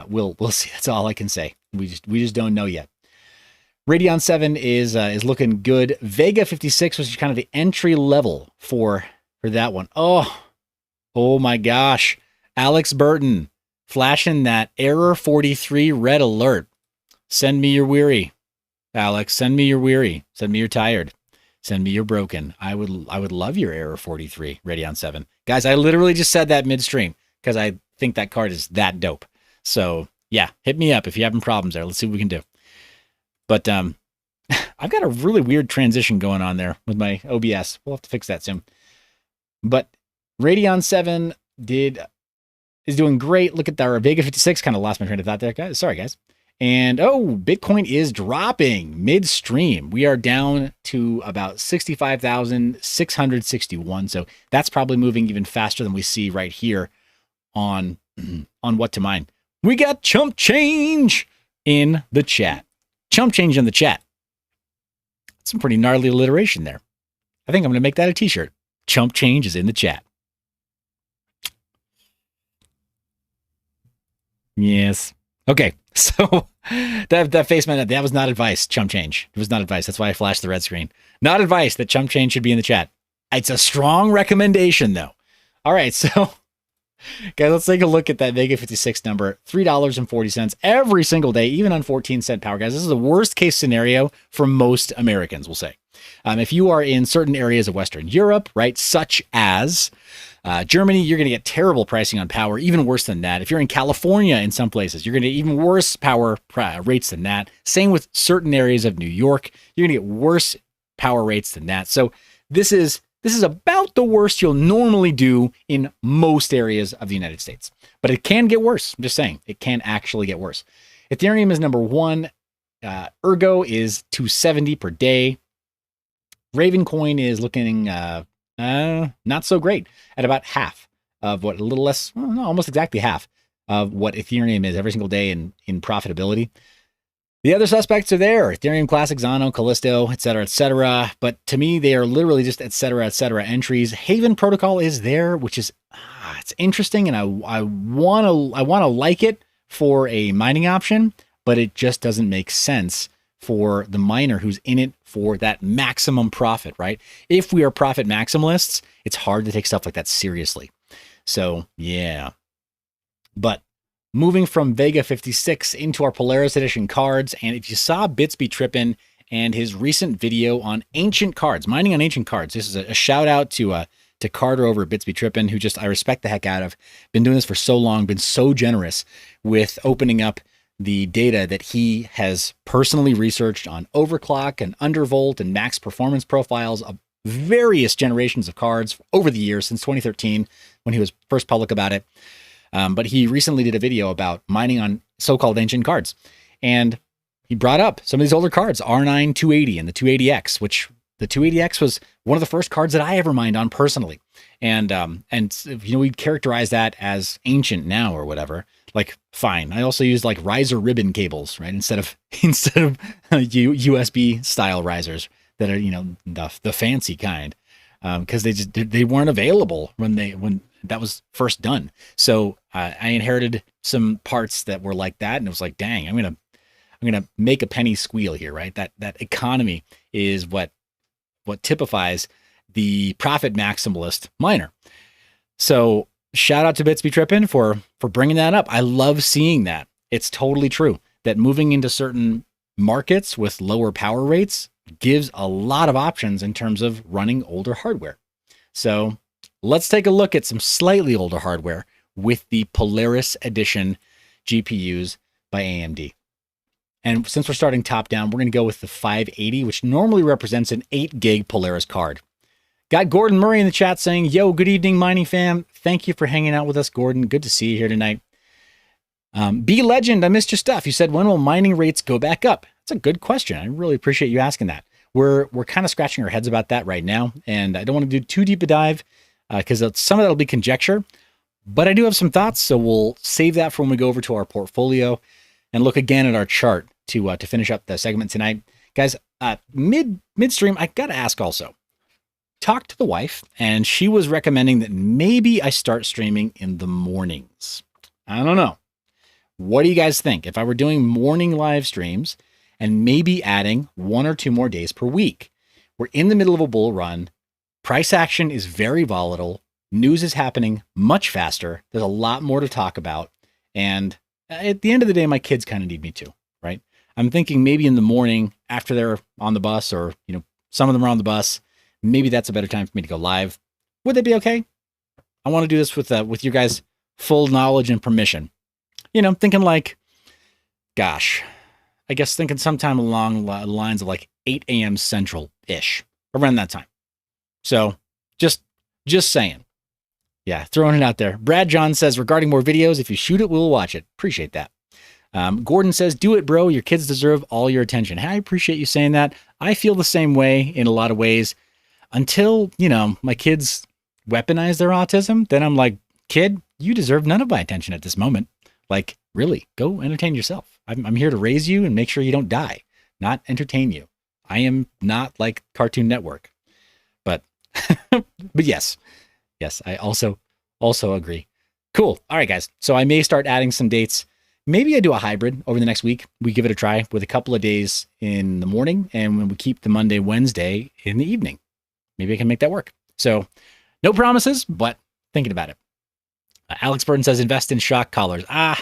We'll see. That's all I can say. We just don't know yet. Radeon 7 is looking good. Vega 56 was kind of the entry level for that one. Oh my gosh. Alex Burton flashing that error 43 red alert. Send me your weary, Alex. Send me your weary. Send me your tired. Send me your broken. I would love your error 43 Radeon 7. Guys, I literally just said that midstream because I think that card is that dope. So yeah, hit me up if you're having problems there. Let's see what we can do. But I've got a really weird transition going on there with my OBS. We'll have to fix that soon. But Radeon 7 is doing great. Look at our Vega 56. Kind of lost my train of thought there, guys. Sorry, guys. And Bitcoin is dropping midstream. We are down to about 65,661. So that's probably moving even faster than we see right here on what to mine. We got chump change in the chat. Chump change in the chat. Some pretty gnarly alliteration there. I think I'm going to make that a t-shirt. Chump change is in the chat. Yes. Okay. So that face man, that was not advice, chump change. It was not advice. That's why I flashed the red screen. Not advice that chump change should be in the chat. It's a strong recommendation though. All right. So guys, let's take a look at that Vega 56 number, $3.40 every single day, even on 14-cent power, guys. This is the worst case scenario for most Americans, we'll say. If you are in certain areas of Western Europe, right, such as Germany, you're going to get terrible pricing on power, even worse than that. If you're in California, in some places, you're going to get even worse power rates than that. Same with certain areas of New York. You're going to get worse power rates than that. So this is about the worst you'll normally do in most areas of the United States. But it can get worse. I'm just saying, it can actually get worse. Ethereum is number one. Ergo is 270 per day. Ravencoin is looking not so great at about half of what, a little less, well, no, almost exactly half of what Ethereum is every single day in profitability. The other suspects are there: Ethereum Classic, Zono, Callisto, et cetera, but to me, they are literally just et cetera entries. Haven Protocol is there, which is, it's interesting, and I want to like it for a mining option, but it just doesn't make sense for the miner who's in it for that maximum profit, right? If we are profit maximalists, it's hard to take stuff like that seriously. So yeah, but moving from Vega 56 into our Polaris Edition cards, and if you saw Bits Be Trippin' and his recent video on ancient cards, mining on ancient cards, this is a shout out to Carter over at Bits Be Trippin', who just I respect the heck out of. Been doing this for so long, been so generous with opening up the data that he has personally researched on overclock and undervolt and max performance profiles of various generations of cards over the years since 2013 when he was first public about it. But he recently did a video about mining on so-called ancient cards. And he brought up some of these older cards, R9 280 and the 280X, which the 280X was one of the first cards that I ever mined on personally. And you know, we'd characterize that as ancient now or whatever. Like, fine. I also used like riser ribbon cables, right? Instead of USB style risers that are, you know, the fancy kind. Because they weren't available when that was first done. So I inherited some parts that were like that, and it was like, dang, I'm gonna make a penny squeal here, right? That economy is what typifies the profit maximalist miner. So shout out to Bits Be Trippin' for bringing that up. I love seeing that. It's totally true that moving into certain markets with lower power rates gives a lot of options in terms of running older hardware. So let's take a look at some slightly older hardware with the Polaris Edition GPUs by AMD. And since we're starting top down, we're going to go with the 580, which normally represents an 8 gig Polaris card. Got Gordon Murray in the chat saying, yo, good evening, mining fam. Thank you for hanging out with us, Gordon. Good to see you here tonight. B Legend, I missed your stuff. You said, when will mining rates go back up? That's a good question. I really appreciate you asking that. We're kind of scratching our heads about that right now, and I don't want to do too deep a dive because some of that will be conjecture, but I do have some thoughts, so we'll save that for when we go over to our portfolio and look again at our chart to finish up the segment tonight. Guys, midstream, I got to ask also. Talked to the wife, and she was recommending that maybe I start streaming in the mornings. I don't know. What do you guys think? If I were doing morning live streams and maybe adding 1 or 2 more days per week, we're in the middle of a bull run. Price action is very volatile. News is happening much faster. There's a lot more to talk about. And at the end of the day, my kids kind of need me too, right? I'm thinking maybe in the morning after they're on the bus, or, some of them are on the bus, maybe that's a better time for me to go live. Would that be okay? I want to do this with your guys' full knowledge and permission. Thinking like, gosh, I guess thinking sometime along the lines of like 8 a.m. Central-ish, around that time. So just saying. Yeah, throwing it out there. Brad John says, regarding more videos, if you shoot it, we'll watch it. Appreciate that. Gordon says, do it, bro. Your kids deserve all your attention. Hey, I appreciate you saying that. I feel the same way in a lot of ways. Until, my kids weaponize their autism, then I'm like, kid, you deserve none of my attention at this moment. Like, really, go entertain yourself. I'm here to raise you and make sure you don't die, not entertain you. I am not like Cartoon Network. But, but yes, I also agree. Cool. All right, guys. So I may start adding some dates. Maybe I do a hybrid over the next week. We give it a try with a couple of days in the morning, and when we keep the Monday, Wednesday in the evening. Maybe I can make that work. So no promises, but thinking about it. Alex Burton says, invest in shock collars. I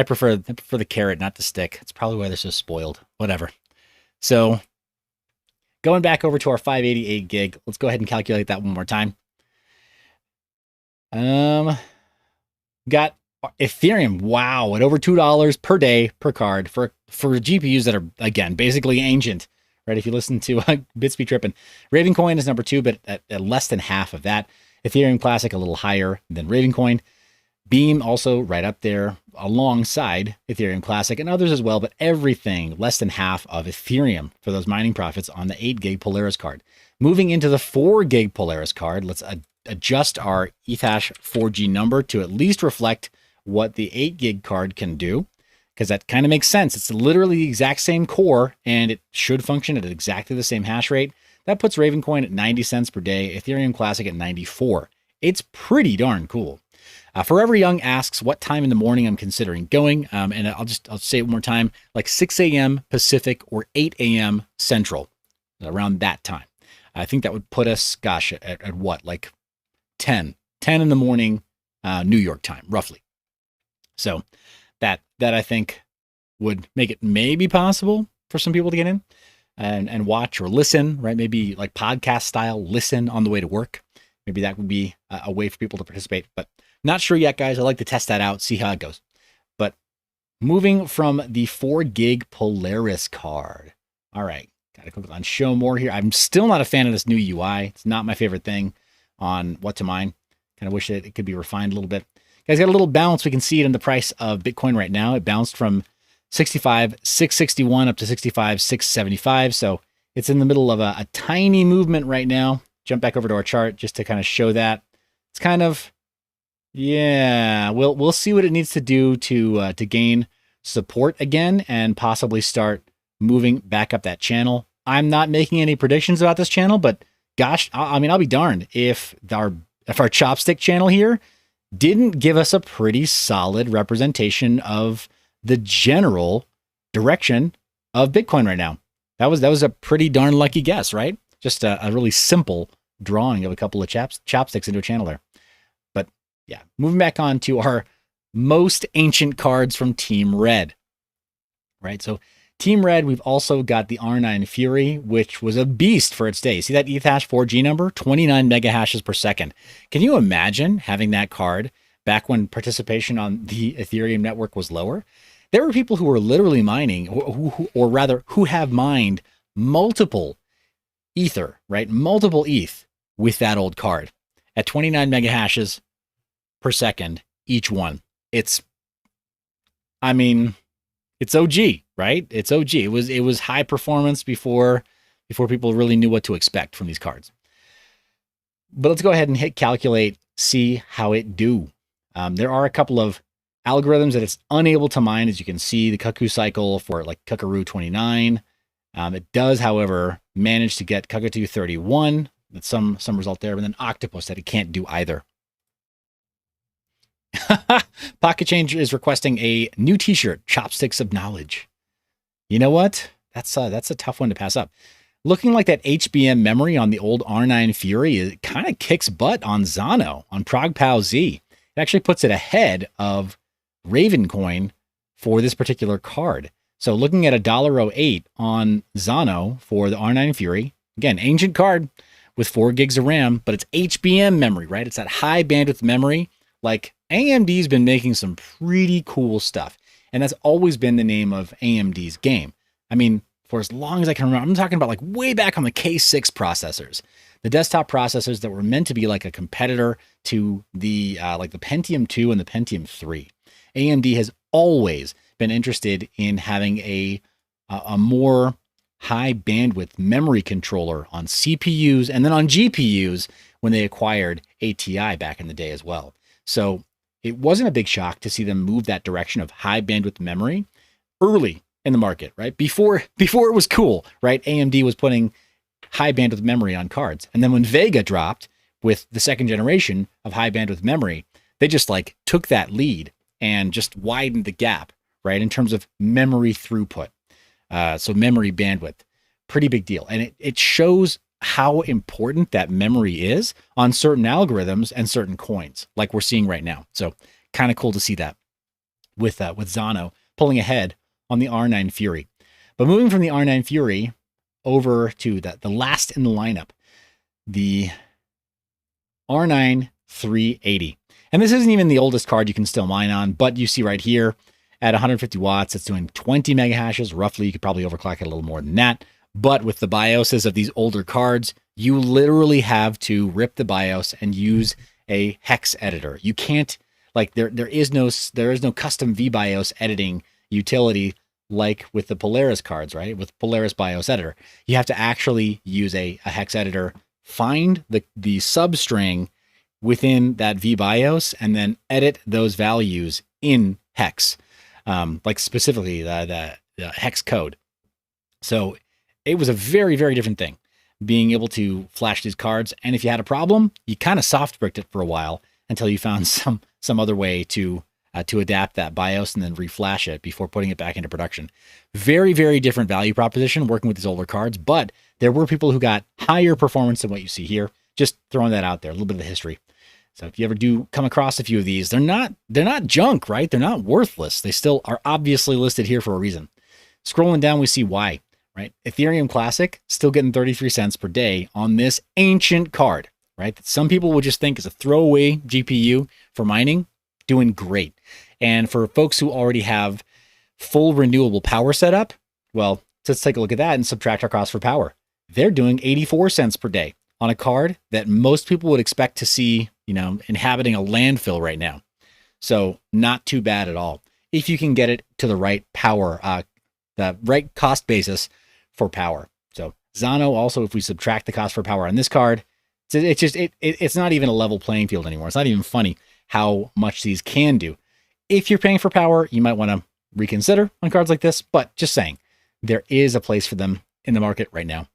prefer the carrot, not the stick. That's probably why they're so spoiled. Whatever. So going back over to our 588 gig, let's go ahead and calculate that one more time. Got Ethereum. Wow. At over $2 per day per card for GPUs that are, again, basically ancient. Right, if you listen to Bitsby tripping. Ravencoin is number 2, but at less than half of that. Ethereum Classic a little higher than Ravencoin. Beam also right up there alongside Ethereum Classic and others as well, but everything less than half of Ethereum for those mining profits on the 8 gig Polaris card. Moving into the 4 gig Polaris card, let's adjust our Ethash 4G number to at least reflect what the 8 gig card can do, because that kind of makes sense. It's literally the exact same core, and it should function at exactly the same hash rate. That puts Ravencoin at 90 cents per day, Ethereum Classic at 94. It's pretty darn cool. Forever Young asks what time in the morning I'm considering going, and I'll say it one more time, like 6 a.m. Pacific or 8 a.m. Central, around that time. I think that would put us, gosh, at what, like 10 in the morning, New York time, roughly. So that I think would make it maybe possible for some people to get in and watch or listen, right? Maybe like podcast style, listen on the way to work. Maybe that would be a way for people to participate, but not sure yet, guys. I'd like to test that out, see how it goes. But moving from the 4 gig Polaris card. All right, got to click on show more here. I'm still not a fan of this new UI. It's not my favorite thing on what to mine. Kind of wish that it could be refined a little bit. Guys, got a little bounce. We can see it in the price of Bitcoin right now. It bounced from 65,661 up to 65,675. So it's in the middle of a tiny movement right now. Jump back over to our chart just to kind of show that. It's kind of, yeah, we'll see what it needs to do to gain support again and possibly start moving back up that channel. I'm not making any predictions about this channel, but gosh, I mean, I'll be darned if our chopstick channel here didn't give us a pretty solid representation of the general direction of Bitcoin right now. That was a pretty darn lucky guess, right? Just a really simple drawing of a couple of chopsticks into a channel there. But yeah, moving back on to our most ancient cards from Team Red, right? So Team Red, we've also got the R9 Fury, which was a beast for its day. See that Ethash 4G number? 29 mega hashes per second. Can you imagine having that card back when participation on the Ethereum network was lower? There were people who were literally mining, or rather, who have mined multiple ether, right? Multiple ETH with that old card at 29 mega hashes per second each one. It's OG, right? It's OG. It was high performance before people really knew what to expect from these cards. But let's go ahead and hit calculate, see how it do. There are a couple of algorithms that it's unable to mine, as you can see, the cuckoo cycle for like Cuckaroo 29. It does, however, manage to get Cuckoo 31. That's some result there, but then Octopus that it can't do either. Pocket Change is requesting a new t-shirt, Chopsticks of Knowledge. You know what? That's a tough one to pass up. Looking like that HBM memory on the old R9 Fury, it kind of kicks butt on Zano, on ProgPow-Z. It actually puts it ahead of Ravencoin for this particular card. So looking at $1.08 on Zano for the R9 Fury, again, ancient card with 4 gigs of RAM, but it's HBM memory, right? It's that high bandwidth memory. Like AMD's been making some pretty cool stuff. And that's always been the name of AMD's game. I mean, for as long as I can remember, I'm talking about like way back on the K6 processors, the desktop processors that were meant to be like a competitor to the like the Pentium 2 and the Pentium 3. AMD has always been interested in having a more high bandwidth memory controller on CPUs and then on GPUs when they acquired ATI back in the day as well. So it wasn't a big shock to see them move that direction of high bandwidth memory early in the market, right? Before it was cool, right? AMD was putting high bandwidth memory on cards. And then when Vega dropped with the second generation of high bandwidth memory, they just like took that lead and just widened the gap, right? In terms of memory throughput. So memory bandwidth, pretty big deal. And it shows how important that memory is on certain algorithms and certain coins, like we're seeing right now. So kind of cool to see that with Zano pulling ahead on the R9 Fury. But moving from the R9 Fury over to the last in the lineup, the R9 380. And this isn't even the oldest card you can still mine on, but you see right here at 150 watts, it's doing 20 mega hashes. Roughly, you could probably overclock it a little more than that. But with the BIOSes of these older cards, you literally have to rip the BIOS and use a hex editor. You can't, like, there is no custom VBIOS editing utility like with the Polaris cards, right? With Polaris BIOS editor, you have to actually use a hex editor, find the substring within that VBIOS, and then edit those values in hex, like specifically the hex code. So it was a very, very different thing being able to flash these cards. And if you had a problem, you kind of soft bricked it for a while until you found some other way to adapt that BIOS and then reflash it before putting it back into production. Very, very different value proposition working with these older cards, but there were people who got higher performance than what you see here. Just throwing that out there, a little bit of the history. So if you ever do come across a few of these, they're not junk, right? They're not worthless. They still are obviously listed here for a reason. Scrolling down, we see why, right? Ethereum Classic still getting 33 cents per day on this ancient card, right? That some people would just think is a throwaway GPU for mining, doing great. And for folks who already have full renewable power setup, well, let's take a look at that and subtract our cost for power. They're doing 84 cents per day on a card that most people would expect to see, inhabiting a landfill right now. So not too bad at all. If you can get it to the right power, the right cost basis for power. So Zano also, if we subtract the cost for power on this card, it's not even a level playing field anymore. It's not even funny how much these can do. If you're paying for power, you might want to reconsider on cards like this, but just saying, there is a place for them in the market right now.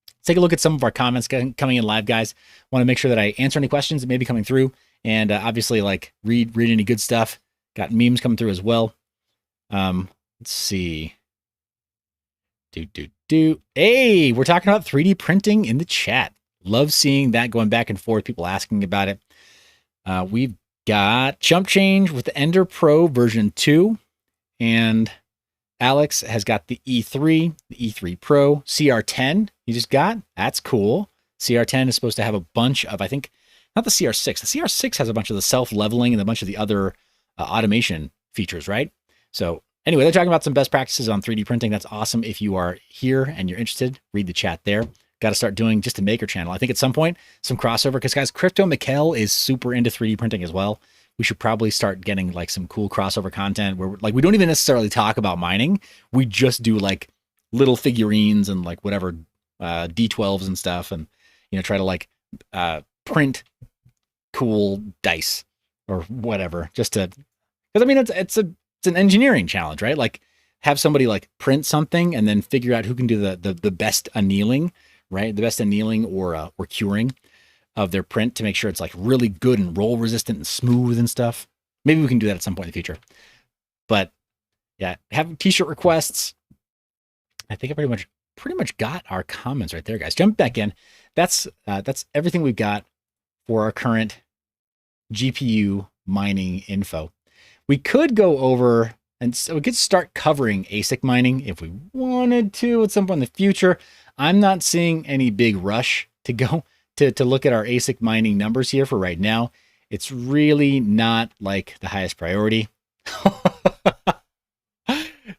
Let's take a look at some of our comments coming in live, guys. Want to make sure that I answer any questions that may be coming through, and obviously, like, read any good stuff. Got memes coming through as well. Let's see. Hey, we're talking about 3D printing in the chat. Love seeing that going back and forth, people asking about it. We've got Chump Change with the Ender Pro version 2, and Alex has got the E3, the E3 Pro, CR10 you just got. That's cool. CR10 is supposed to have a bunch of, I think, not the CR6. The CR6 has a bunch of the self-leveling and a bunch of the other automation features, right? So anyway, they're talking about some best practices on 3D printing. That's awesome. If you are here and you're interested, read the chat there. got to start doing just a maker channel. I think at some point, some crossover, because guys, Crypto Mikkel is super into 3D printing as well. We should probably start getting like some cool crossover content where like we don't even necessarily talk about mining. We just do like little figurines and like whatever D12s and stuff, and try to like print cool dice or whatever, just to, because I mean it's an engineering challenge, right? Like have somebody like print something and then figure out who can do the best annealing, right? The best annealing or curing of their print to make sure it's like really good and roll resistant and smooth and stuff. Maybe we can do that at some point in the future. But yeah, have t-shirt requests. I think I pretty much got our comments right there, guys. Jump back in. That's everything we've got for our current GPU mining info. We could go over and so we could start covering ASIC mining if we wanted to at some point in the future. I'm not seeing any big rush to go to look at our ASIC mining numbers here for right now. It's really not like the highest priority.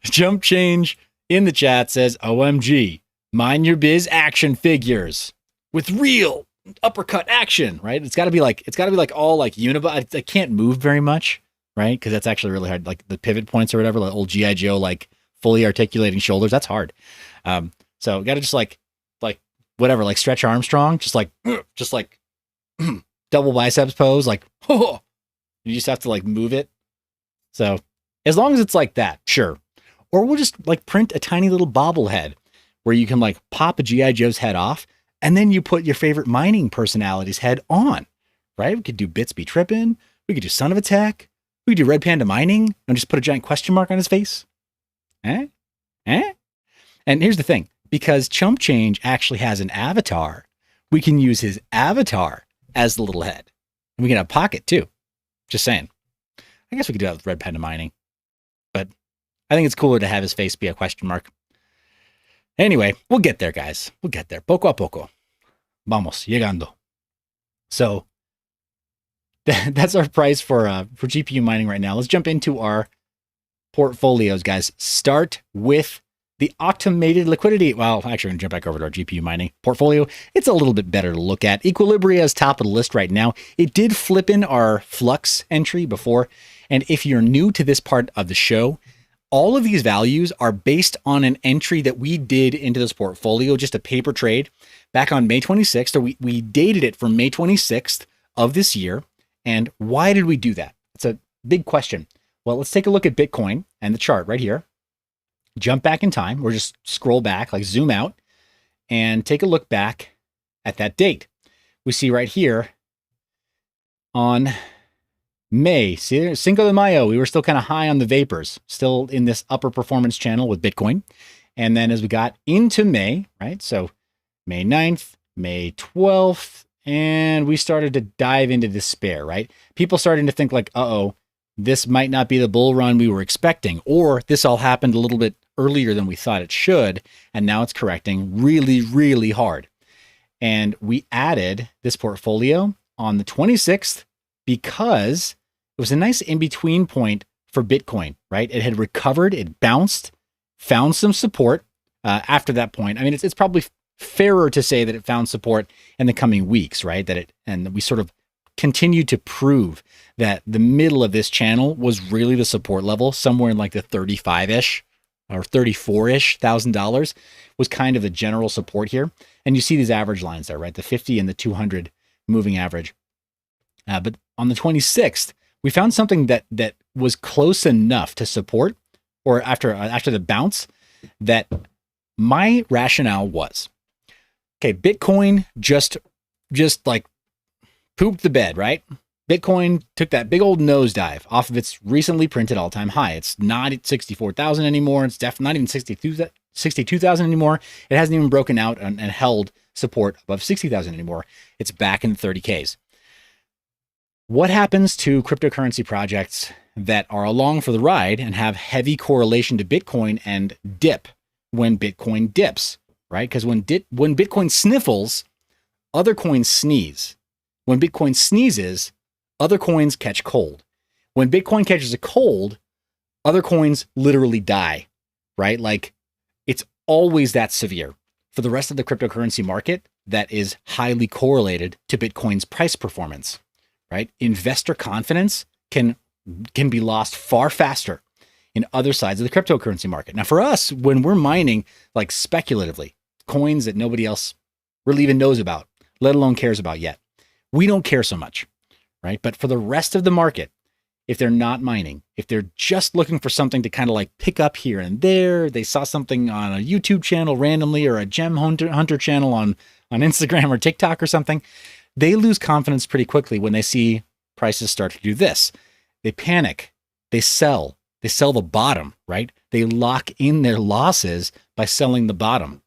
Jump Change in the chat says, OMG, Mine Your Biz action figures with real uppercut action, right? It's got to be like all like Unibody. I can't move very much, right? Because that's actually really hard. Like the pivot points or whatever, like old G.I. Joe, like fully articulating shoulders. That's hard. So got to just like whatever, like Stretch Armstrong, just like double biceps pose, like, oh, you just have to like move it. So as long as it's like that, sure. Or we'll just like print a tiny little bobblehead where you can like pop a G.I. Joe's head off and then you put your favorite mining personality's head on, right? We could do Bits Be Trippin'. We could do Son of a Tech. We could do Red Panda Mining and just put a giant question mark on his face. And here's the thing, because Chump Change actually has an avatar, we can use his avatar as the little head. And we can have Pocket too. Just saying. I guess we could do that with Red Panda Mining. But I think it's cooler to have his face be a question mark. Anyway, we'll get there, guys. We'll get there. Poco a poco. Vamos, llegando. So that's our price for GPU mining right now. Let's jump into our portfolios, guys. Start with the automated liquidity. Well, actually, we're going to jump back over to our GPU mining portfolio. It's a little bit better to look at. Equilibria is top of the list right now. It did flip in our Flux entry before. And if you're new to this part of the show, all of these values are based on an entry that we did into this portfolio, just a paper trade back on May 26th, or we dated it from May 26th of this year. And why did we do that? It's a big question. Well, let's take a look at Bitcoin and the chart right here. Jump back in time, or just scroll back, like zoom out, and take a look back at that date. We see right here on May, Cinco de Mayo, we were still kind of high on the vapors, still in this upper performance channel with Bitcoin. And then as we got into May, right? So May 9th, May 12th, and we started to dive into despair, right? People starting to think like, uh-oh, this might not be the bull run we were expecting, or this all happened a little bit earlier than we thought it should, and now it's correcting really, really hard. And we added this portfolio on the 26th because it was a nice in-between point for Bitcoin, right? It had recovered, it bounced, found some support after that point. I mean, it's probably fairer to say that it found support in the coming weeks, right? And we sort of continued to prove that the middle of this channel was really the support level, somewhere in like the 35-ish or 34-ish $1,000 was kind of the general support here. And you see these average lines there, right? The 50 and the 200 moving average. But on the 26th, we found something that was close enough to support, or after the bounce, that my rationale was, okay, Bitcoin just like pooped the bed, right? Bitcoin took that big old nosedive off of its recently printed all-time high. It's not at 64,000 anymore. It's definitely not even 62,000 anymore. It hasn't even broken out and held support above 60,000 anymore. It's back in the 30Ks. What happens to cryptocurrency projects that are along for the ride and have heavy correlation to Bitcoin and dip when Bitcoin dips, right? Because when Bitcoin sniffles, other coins sneeze. When Bitcoin sneezes, other coins catch cold. When Bitcoin catches a cold, other coins literally die, right? Like it's always that severe for the rest of the cryptocurrency market that is highly correlated to Bitcoin's price performance, right? Investor confidence can be lost far faster in other sides of the cryptocurrency market. Now, for us, when we're mining like speculatively, coins that nobody else really even knows about, let alone cares about yet, we don't care so much, right? But for the rest of the market, if they're not mining, if they're just looking for something to kind of like pick up here and there, they saw something on a YouTube channel randomly or a gem hunter channel on Instagram or TikTok or something, they lose confidence pretty quickly when they see prices start to do this. They panic, they sell the bottom, right? They lock in their losses by selling the bottom.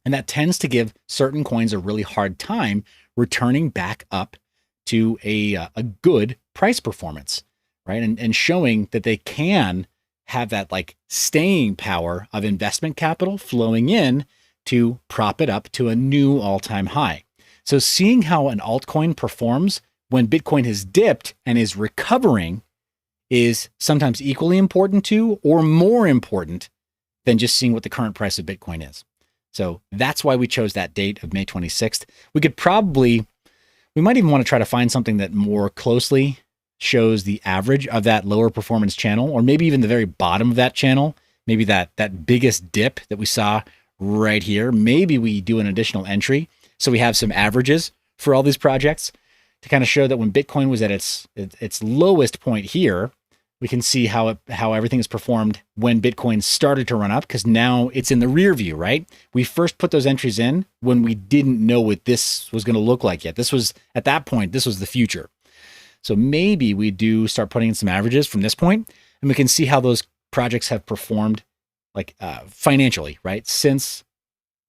And that tends to give certain coins a really hard time returning back up to a good price performance, right? And showing that they can have that like staying power of investment capital flowing in to prop it up to a new all-time high. So seeing how an altcoin performs when Bitcoin has dipped and is recovering is sometimes equally important to or more important than just seeing what the current price of Bitcoin is. So that's why we chose that date of May 26th. We might even want to try to find something that more closely shows the average of that lower performance channel, or maybe even the very bottom of that channel, maybe that biggest dip that we saw right here. Maybe we do an additional entry so we have some averages for all these projects to kind of show that when Bitcoin was at its lowest point here, we can see how everything has performed when Bitcoin started to run up, because now it's in the rear view, right? We first put those entries in when we didn't know what this was going to look like yet. At that point, this was the future. So maybe we do start putting in some averages from this point, and we can see how those projects have performed like financially, right? Since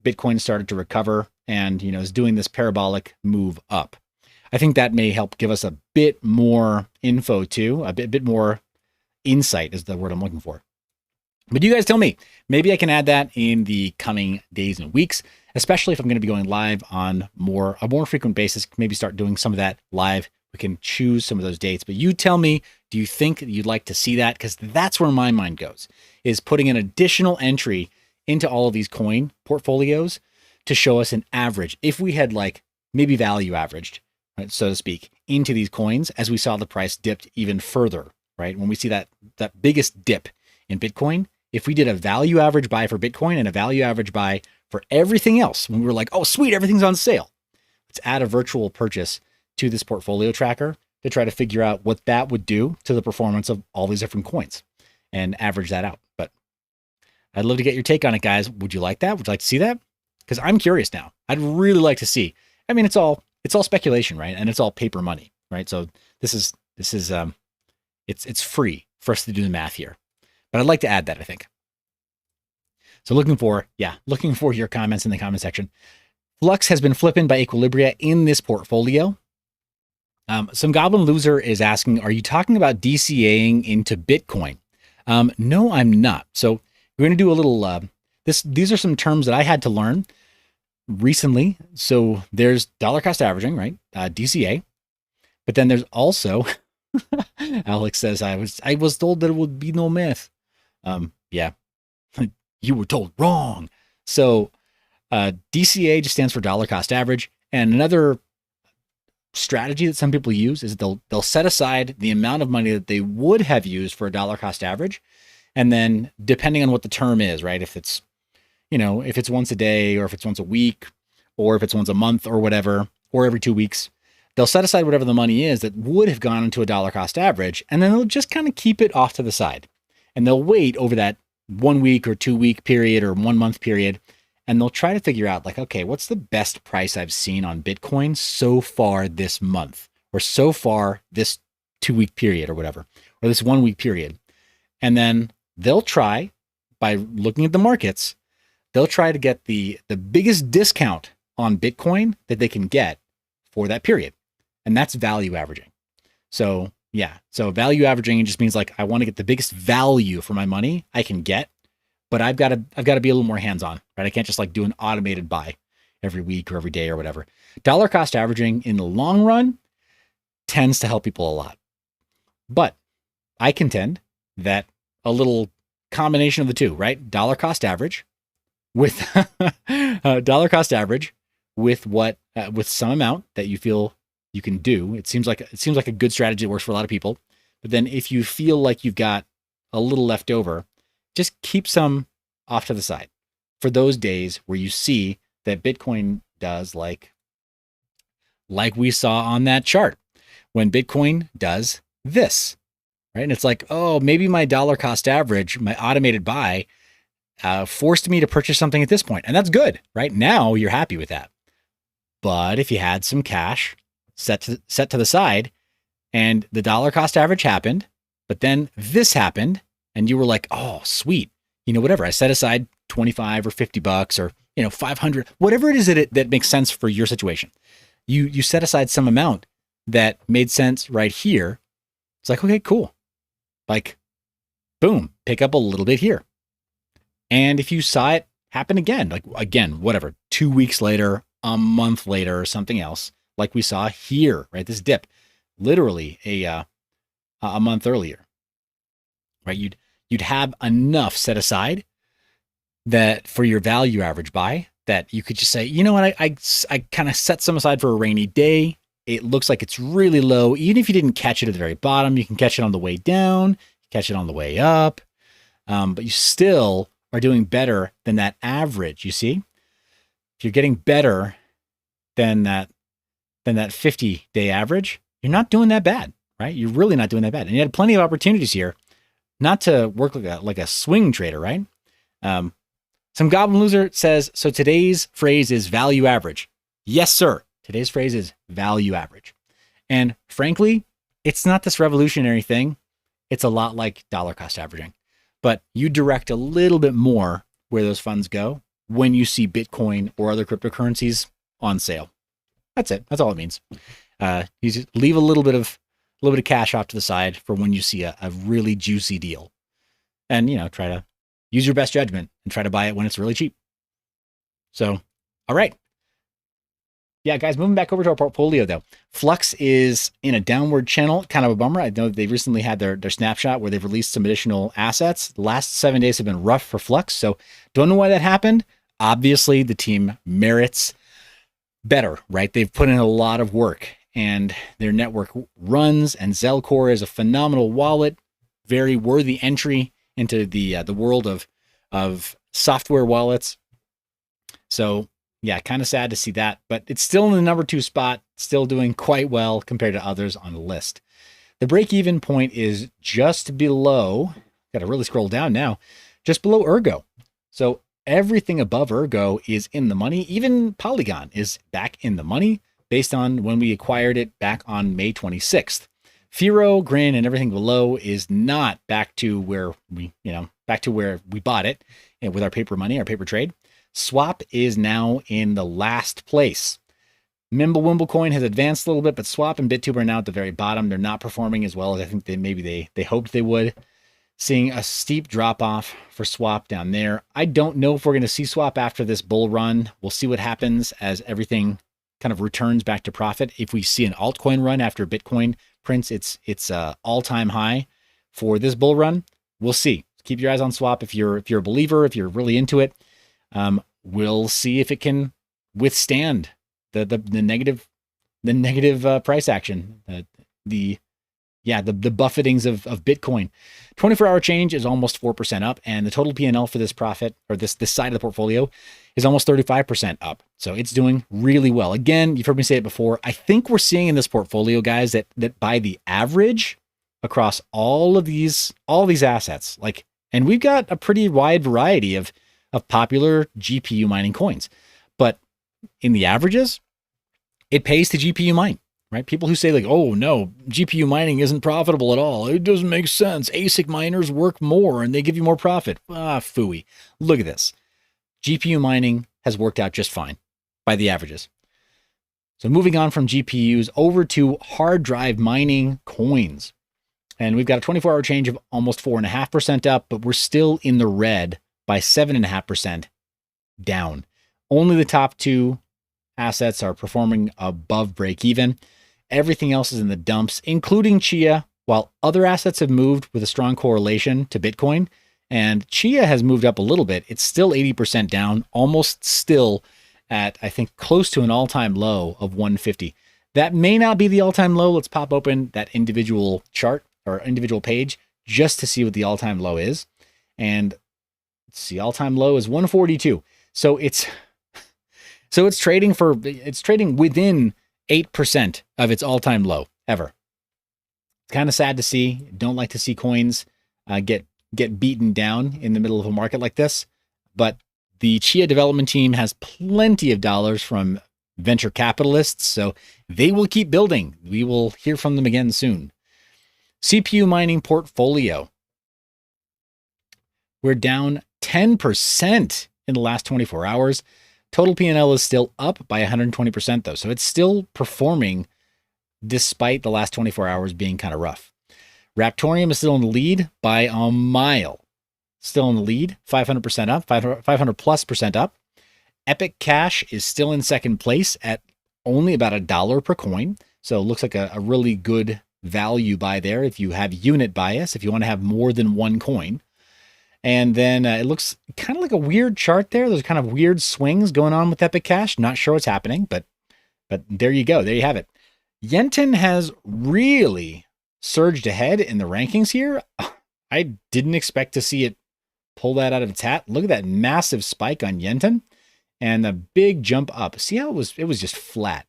Bitcoin started to recover and, is doing this parabolic move up. I think that may help give us a bit more info too, a bit more insight is the word I'm looking for. But you guys tell me, maybe I can add that in the coming days and weeks, especially if I'm going to be going live on a more frequent basis, maybe start doing some of that live. We can choose some of those dates, but you tell me, do you think that you'd like to see that? Because that's where my mind goes, is putting an additional entry into all of these coin portfolios to show us an average. If we had like maybe value averaged, right, so to speak, into these coins as we saw the price dipped even further, right? When we see that biggest dip in Bitcoin, if we did a value average buy for Bitcoin and a value average buy for everything else, when we were like, oh, sweet, everything's on sale, let's add a virtual purchase to this portfolio tracker to try to figure out what that would do to the performance of all these different coins and average that out. But I'd love to get your take on it, guys. Would you like that? Would you like to see that? Because I'm curious now. I'd really like to see. I mean, it's all speculation, right? And it's all paper money, right? So this is it's free for us to do the math here. But I'd like to add that, I think. So looking for your comments in the comment section. Flux has been flipping by Equilibria in this portfolio. Some Goblin Loser is asking, are you talking about DCAing into Bitcoin? No, I'm not. So we're going to do a little, these are some terms that I had to learn recently. So there's dollar cost averaging, right? DCA. But then there's also, Alex says, I was told that it would be no math. Yeah, you were told wrong. So DCA just stands for dollar cost average. And another strategy that some people use is they'll set aside the amount of money that they would have used for a dollar cost average. And then depending on what the term is, right? If it's once a day, or if it's once a week, or if it's once a month or whatever, or every 2 weeks, they'll set aside whatever the money is that would have gone into a dollar cost average. And then they'll just kind of keep it off to the side, and they'll wait over that 1 week or 2 week period or 1 month period. And they'll try to figure out like, okay, what's the best price I've seen on Bitcoin so far this month, or so far this 2 week period or whatever, or this 1 week period. And then they'll try, by looking at the markets, they'll try to get the biggest discount on Bitcoin that they can get for that period. And that's value averaging. So yeah, so value averaging just means like, I want to get the biggest value for my money I can get, but I've got to be a little more hands-on, right? I can't just like do an automated buy every week or every day or whatever. Dollar cost averaging in the long run tends to help people a lot. But I contend that a little combination of the two, right? Dollar cost average with dollar cost average with with some amount that you feel you can do. It seems like a good strategy that works for a lot of people. But then if you feel like you've got a little left over, just keep some off to the side for those days where you see that Bitcoin does like we saw on that chart, when Bitcoin does this, right? And it's like, oh, maybe my dollar cost average, my automated buy, forced me to purchase something at this point. And that's good, right? Now you're happy with that. But if you had some cash set to the side and the dollar cost average happened, but then this happened and you were like, oh, sweet. You know, whatever. I set aside 25 or 50 bucks or, 500, whatever it is that makes sense for your situation. You set aside some amount that made sense right here. It's like, okay, cool. Like, boom, pick up a little bit here. And if you saw it happen again, like again, whatever, 2 weeks later, a month later, or something else, like we saw here, right? This dip, literally a month earlier, right? You'd have enough set aside that for your value average buy that you could just say, you know what, I kind of set some aside for a rainy day. It looks like it's really low. Even if you didn't catch it at the very bottom, you can catch it on the way down, catch it on the way up. But you still are doing better than that average. You see, if you're getting better than that 50-day average, you're not doing that bad, right? You're really not doing that bad. And you had plenty of opportunities here not to work like a swing trader, right? Some Goblin Loser says, so today's phrase is value average. Yes, sir. Today's phrase is value average. And frankly, it's not this revolutionary thing. It's a lot like dollar cost averaging. But you direct a little bit more where those funds go when you see Bitcoin or other cryptocurrencies on sale. That's it. That's all it means. You just leave a little bit of cash off to the side for when you see a really juicy deal. And, try to use your best judgment and try to buy it when it's really cheap. So, all right. Yeah, guys, moving back over to our portfolio, though. Flux is in a downward channel, kind of a bummer. I know they recently had their snapshot where they've released some additional assets. The last 7 days have been rough for Flux, so don't know why that happened. Obviously, the team merits better, right? They've put in a lot of work, and their network runs, and Zelcore is a phenomenal wallet, very worthy entry into the world of software wallets. So, yeah, kind of sad to see that, but it's still in the number 2 spot, still doing quite well compared to others on the list. The break-even point is just below, got to really scroll down now, just below Ergo. So everything above Ergo is in the money. Even Polygon is back in the money based on when we acquired it back on May 26th. Firo, Grin, and everything below is not back to where we bought it with our paper money, our paper trade. Swap is now in the last place. Mimblewimble coin has advanced a little bit, but Swap and BitTube are now at the very bottom. They're not performing as well as I think they hoped they would. Seeing a steep drop off for Swap down there. I don't know if we're going to see Swap after this bull run. We'll see what happens as everything kind of returns back to profit. If we see an altcoin run after Bitcoin prints its all-time high for this bull run, we'll see. Keep your eyes on Swap if you're a believer, if you're really into it. We'll see if it can withstand the negative price action, the buffetings of Bitcoin. 24-hour change is almost 4% up, and the total P&L for this profit, or this side of the portfolio, is almost 35% up. So it's doing really well. Again, you've heard me say it before. I think we're seeing in this portfolio, guys, that by the average across all these assets, and we've got a pretty wide variety of popular GPU mining coins, but in the averages, it pays to GPU mine. Right? People who say oh no, GPU mining isn't profitable at all. It doesn't make sense. ASIC miners work more and they give you more profit. Phooey. Look at this. GPU mining has worked out just fine by the averages. So moving on from GPUs over to hard drive mining coins. And we've got a 24-hour change of almost 4.5% up, but we're still in the red by 7.5% down. Only the top 2 assets are performing above break even. Everything else is in the dumps, including Chia, while other assets have moved with a strong correlation to Bitcoin. And Chia has moved up a little bit. It's still 80% down, almost still at, I think, close to an all-time low of 150. That may not be the all-time low. Let's pop open that individual chart or individual page just to see what the all-time low is. And let's see, all-time low is 142. So it's trading within 8% of its all-time low ever. It's kind of sad to see. Don't like to see coins get beaten down in the middle of a market like this. But the Chia development team has plenty of dollars from venture capitalists, so they will keep building. We will hear from them again soon. CPU mining portfolio. We're down 10% in the last 24 hours. Total P&L is still up by 120% though, so it's still performing despite the last 24 hours being kind of rough. Raptorium is still in the lead by a mile. Still in the lead, 500% up, 500 plus percent up. Epic Cash is still in second place at only about $1 per coin. So it looks like a really good value buy there if you have unit bias, if you want to have more than one coin. And then it looks kind of like a weird chart there. There's kind of weird swings going on with Epic Cash. Not sure what's happening, but there you go. There you have it. Yenton has really surged ahead in the rankings here. I didn't expect to see it pull that out of its hat. Look at that massive spike on Yenton and the big jump up. See how it was just flat,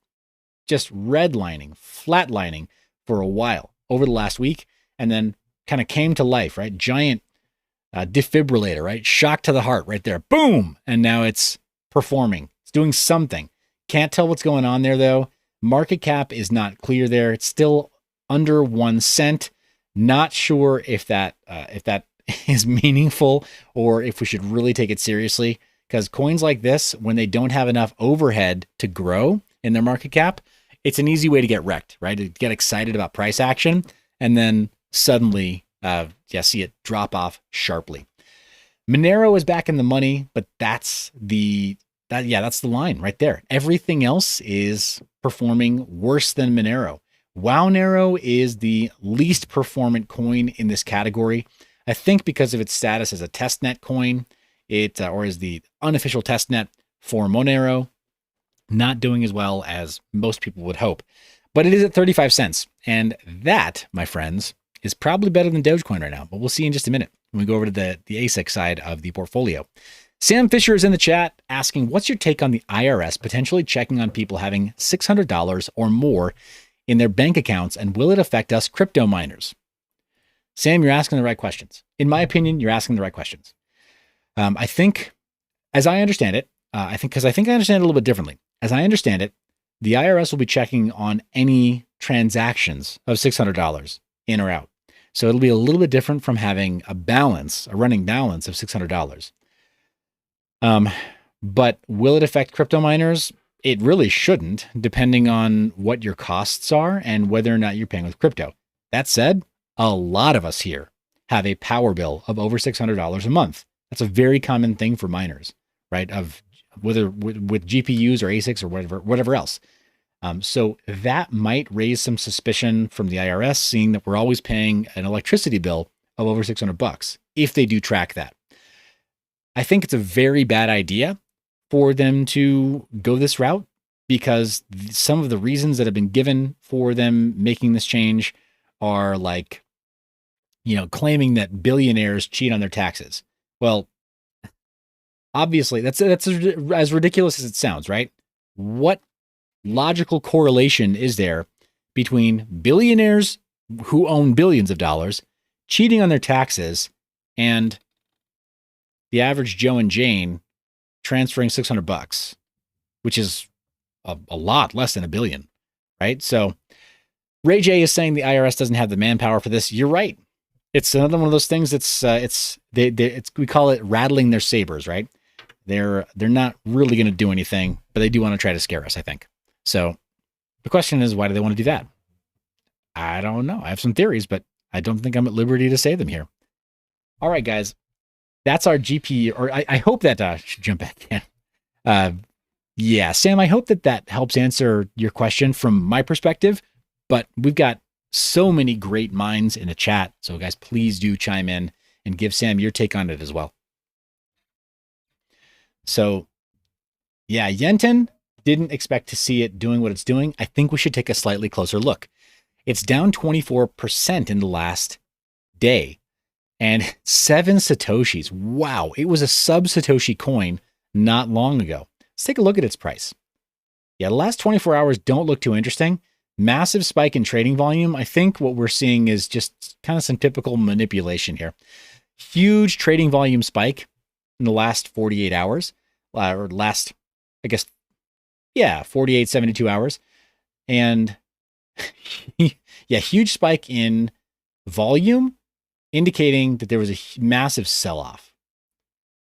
just redlining, flatlining for a while over the last week, and then kind of came to life, right? Giant defibrillator, right? Shock to the heart right there. Boom. And now it's performing. It's doing something. Can't tell what's going on there though. Market cap is not clear there. It's still under 1 cent. Not sure if that is meaningful or if we should really take it seriously, because coins like this, when they don't have enough overhead to grow in their market cap, it's an easy way to get wrecked, right? To get excited about price action and then suddenly see it drop off sharply. Monero is back in the money, but that's the line right there. Everything else is performing worse than Monero. WowNero is the least performant coin in this category. I think because of its status as a testnet coin, or as the unofficial testnet for Monero, not doing as well as most people would hope. But it is at 35 cents. And that, my friends, is probably better than Dogecoin right now. But we'll see in just a minute when we go over to the ASIC side of the portfolio. Sam Fisher is in the chat asking, what's your take on the IRS potentially checking on people having $600 or more in their bank accounts, and will it affect us crypto miners? Sam, you're asking the right questions. In my opinion, you're asking the right questions. I think, as I understand it, I think I understand it a little bit differently. As I understand it, the IRS will be checking on any transactions of $600 in or out. So it'll be a little bit different from having a running balance of $600. But will it affect crypto miners? It really shouldn't, depending on what your costs are and whether or not you're paying with crypto. That said, a lot of us here have a power bill of over $600 a month. That's a very common thing for miners, right? Of whether with GPUs or ASICs or whatever else. So that might raise some suspicion from the IRS, seeing that we're always paying an electricity bill of over $600 if they do track that. I think it's a very bad idea for them to go this route, because some of the reasons that have been given for them making this change are like, claiming that billionaires cheat on their taxes. Well, obviously that's as ridiculous as it sounds, right? What logical correlation is there between billionaires who own billions of dollars cheating on their taxes and the average Joe and Jane transferring $600, which is a lot less than $1 billion, right? So Ray J is saying the IRS doesn't have the manpower for this. You're right. It's another one of those things that's we call it rattling their sabers, right? They're not really going to do anything, but they do want to try to scare us, I think. So the question is, why do they want to do that? I don't know. I have some theories, but I don't think I'm at liberty to say them here. All right, guys. That's our GP, or I hope that should jump back in. Yeah, Sam, I hope that helps answer your question from my perspective, but we've got so many great minds in the chat. So guys, please do chime in and give Sam your take on it as well. So, yeah, Yenten, didn't expect to see it doing what it's doing. I think we should take a slightly closer look. It's down 24% in the last day and 7 Satoshis. Wow, it was a sub-Satoshi coin not long ago. Let's take a look at its price. Yeah, the last 24 hours don't look too interesting. Massive spike in trading volume. I think what we're seeing is just kind of some typical manipulation here. Huge trading volume spike in the last 48 hours, or last, I guess, yeah, 48, 72 hours. And yeah, huge spike in volume, indicating that there was a massive sell-off.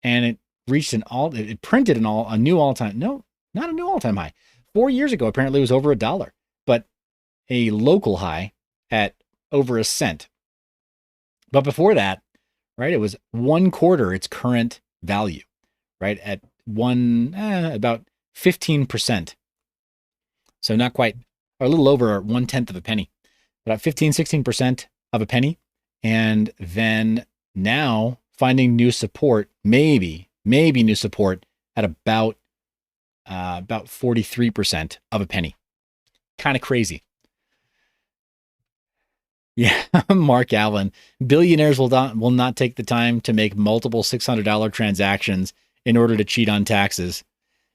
And it reached it printed a new all-time, no, not a new all-time high. 4 years ago, apparently it was over $1, but a local high at over a cent. But before that, right, it was 1/4 its current value, right, at about 15%. So not quite, or a little over 1/10 of a penny, about 15, 16% of a penny. And then now finding new support, maybe new support at about 43% of a penny. Kind of crazy. Yeah, Mark Allen. Billionaires will not take the time to make multiple $600 transactions in order to cheat on taxes.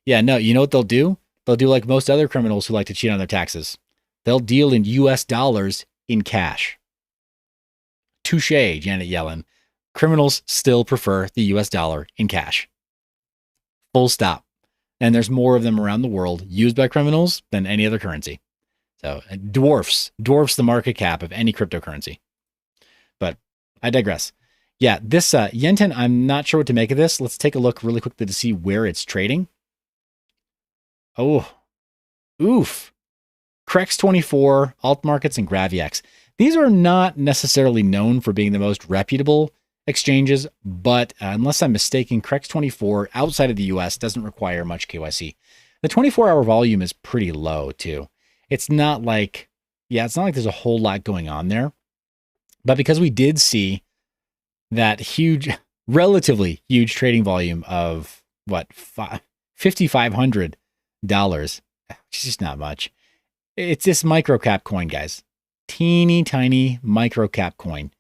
Yeah, no, you know what they'll do? They'll do like most other criminals who like to cheat on their taxes. They'll deal in US dollars in cash. Touche, Janet Yellen. Criminals still prefer the US dollar in cash. Full stop. And there's more of them around the world used by criminals than any other currency. So it dwarfs the market cap of any cryptocurrency. But I digress. Yeah, this Yenten, I'm not sure what to make of this. Let's take a look really quickly to see where it's trading. Oh, oof. Crex24, alt markets, and GraviX. These are not necessarily known for being the most reputable exchanges, but unless I'm mistaken, Crex24 outside of the US doesn't require much KYC. The 24-hour volume is pretty low too. It's not like there's a whole lot going on there. But because we did see that relatively huge trading volume of $5,500, which is just not much. It's this micro cap coin, guys. Teeny tiny micro cap coin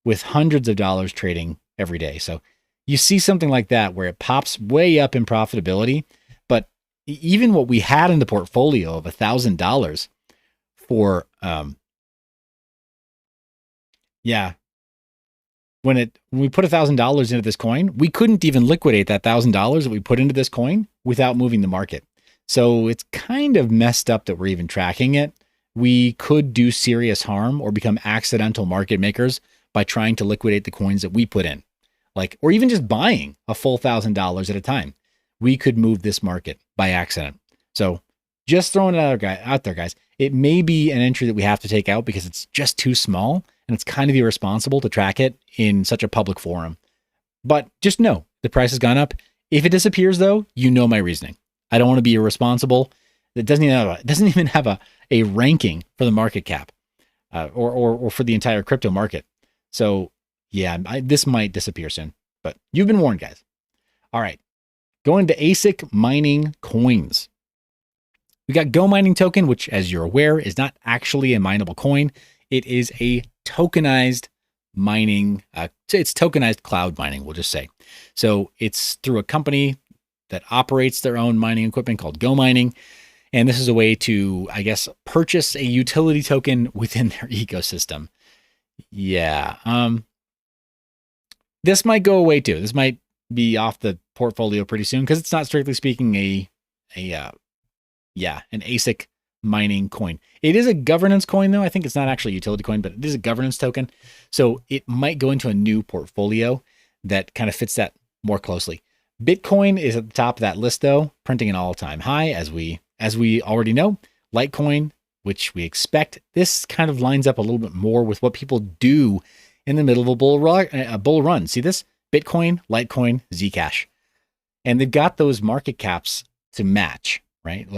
with hundreds of dollars trading every day. So you see something like that where it pops way up in profitability, but even what we had in the portfolio of $1,000 for, when we put $1,000 into this coin, we couldn't even liquidate that $1,000 that we put into this coin without moving the market. So it's kind of messed up that we're even tracking it. We could do serious harm or become accidental market makers by trying to liquidate the coins that we put in, or even just buying a full $1,000 at a time. We could move this market by accident. So just throwing it out there, guys. It may be an entry that we have to take out because it's just too small and it's kind of irresponsible to track it in such a public forum. But just know the price has gone up. If it disappears, though, you know my reasoning. I don't want to be irresponsible. It doesn't even have a ranking for the market cap or for the entire crypto market. So yeah, this might disappear soon, but you've been warned, guys. All right, going to ASIC mining coins. We got Go Mining token, which, as you're aware, is not actually a mineable coin. It is a tokenized mining. It's tokenized cloud mining, we'll just say. So it's through a company that operates their own mining equipment called Go Mining. And this is a way to, I guess, purchase a utility token within their ecosystem. Yeah. This might go away too. This might be off the portfolio pretty soon because it's not strictly speaking an ASIC mining coin. It is a governance coin though. I think it's not actually a utility coin, but it is a governance token. So it might go into a new portfolio that kind of fits that more closely. Bitcoin is at the top of that list though, printing an all-time high as we already know. Litecoin, which we expect, this kind of lines up a little bit more with what people do in the middle of a bull run. See this? Bitcoin, Litecoin, Zcash. And they've got those market caps to match, right?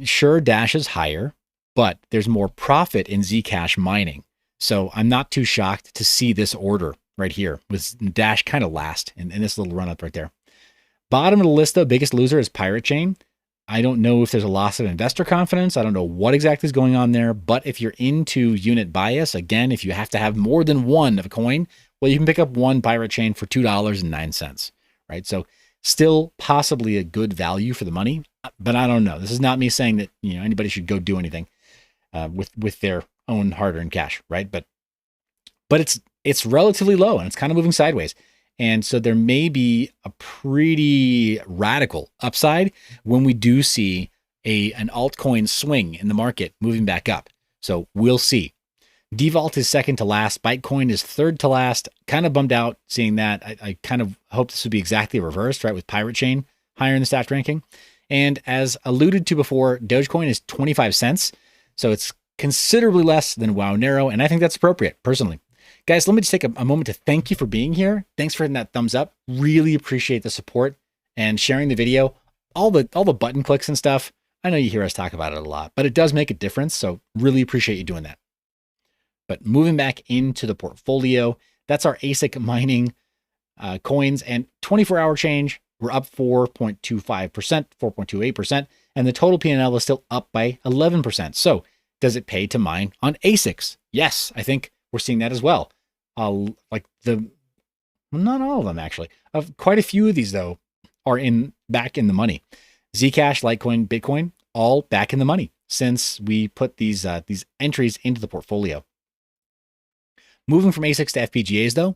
Sure, Dash is higher, but there's more profit in Zcash mining. So I'm not too shocked to see this order right here, with Dash kind of last in this little run up right there. Bottom of the list, though, biggest loser is Pirate Chain. I don't know if there's a loss of investor confidence. I don't know what exactly is going on there. But if you're into unit bias, again, if you have to have more than one of a coin, well, you can pick up one Pirate Chain for $2.09, right? So still possibly a good value for the money, but I don't know. This is not me saying that, you know, anybody should go do anything with their own hard-earned cash, right? But it's relatively low and it's kind of moving sideways. And so there may be a pretty radical upside when we do see an altcoin swing in the market moving back up. So we'll see. Devault is second to last. Bytecoin is third to last. Kind of bummed out seeing that. I kind of hope this would be exactly reversed, right? With Pirate Chain higher in the stacked ranking. And as alluded to before, Dogecoin is 25 cents. So it's considerably less than Wow Narrow. And I think that's appropriate, personally. Guys, let me just take a moment to thank you for being here. Thanks for hitting that thumbs up. Really appreciate the support and sharing the video. All the button clicks and stuff. I know you hear us talk about it a lot, but it does make a difference. So really appreciate you doing that. But moving back into the portfolio, that's our ASIC mining coins, and 24-hour change, we're up 4.25%, 4.28%, and the total P&L is still up by 11%. So does it pay to mine on ASICs? Yes, I think we're seeing that as well. Not all of them actually. Quite a few of these though are back in the money. Zcash, Litecoin, Bitcoin, all back in the money since we put these entries into the portfolio. Moving from ASICs to FPGAs though.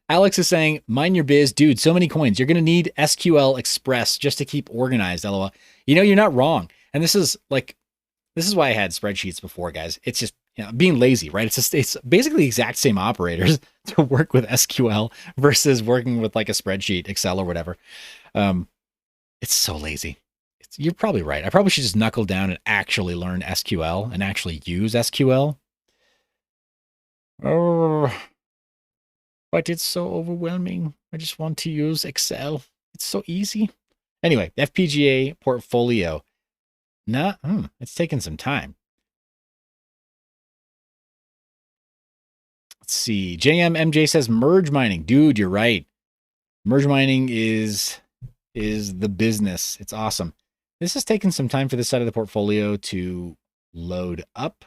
Alex is saying, mine your biz, dude, so many coins. You're going to need SQL Express just to keep organized, LOL. You know, you're not wrong. And this is why I had spreadsheets before, guys. It's just, you know, being lazy, right? It's basically the exact same operators to work with SQL versus working with like a spreadsheet, Excel or whatever. It's so lazy. You're probably right. I probably should just knuckle down and actually learn SQL and actually use SQL. Oh, but it's so overwhelming. I just want to use Excel. It's so easy. Anyway, FPGA portfolio. It's taken some time. Let's see. JMMJ says merge mining. Dude, you're right. Merge mining is the business. It's awesome. This has taken some time for this side of the portfolio to load up.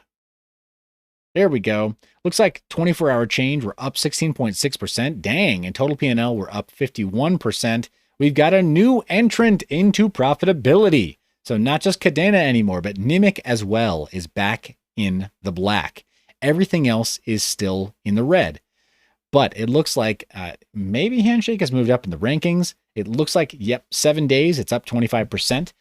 There we go. Looks like 24-hour change. We're up 16.6%. Dang. And total P&L, we're up 51%. We've got a new entrant into profitability. So not just Cadena anymore, but Nimic as well is back in the black. Everything else is still in the red. But it looks like maybe Handshake has moved up in the rankings. It looks like, yep, 7 days, it's up 25%.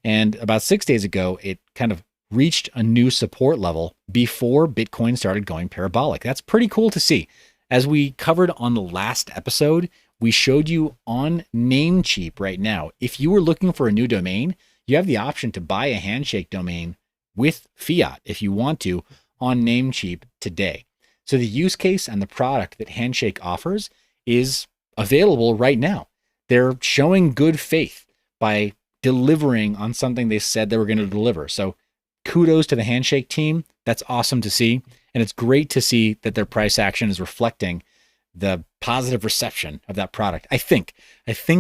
And about 6 days ago, it kind of reached a new support level before Bitcoin started going parabolic. That's pretty cool to see. As we covered on the last episode, we showed you on Namecheap right now. If you were looking for a new domain, you have the option to buy a Handshake domain with fiat if you want to on Namecheap today. So the use case and the product that Handshake offers is available right now. They're showing good faith by delivering on something they said they were going to deliver. So kudos to the Handshake team. That's awesome to see. And it's great to see that their price action is reflecting the positive reception of that product. I think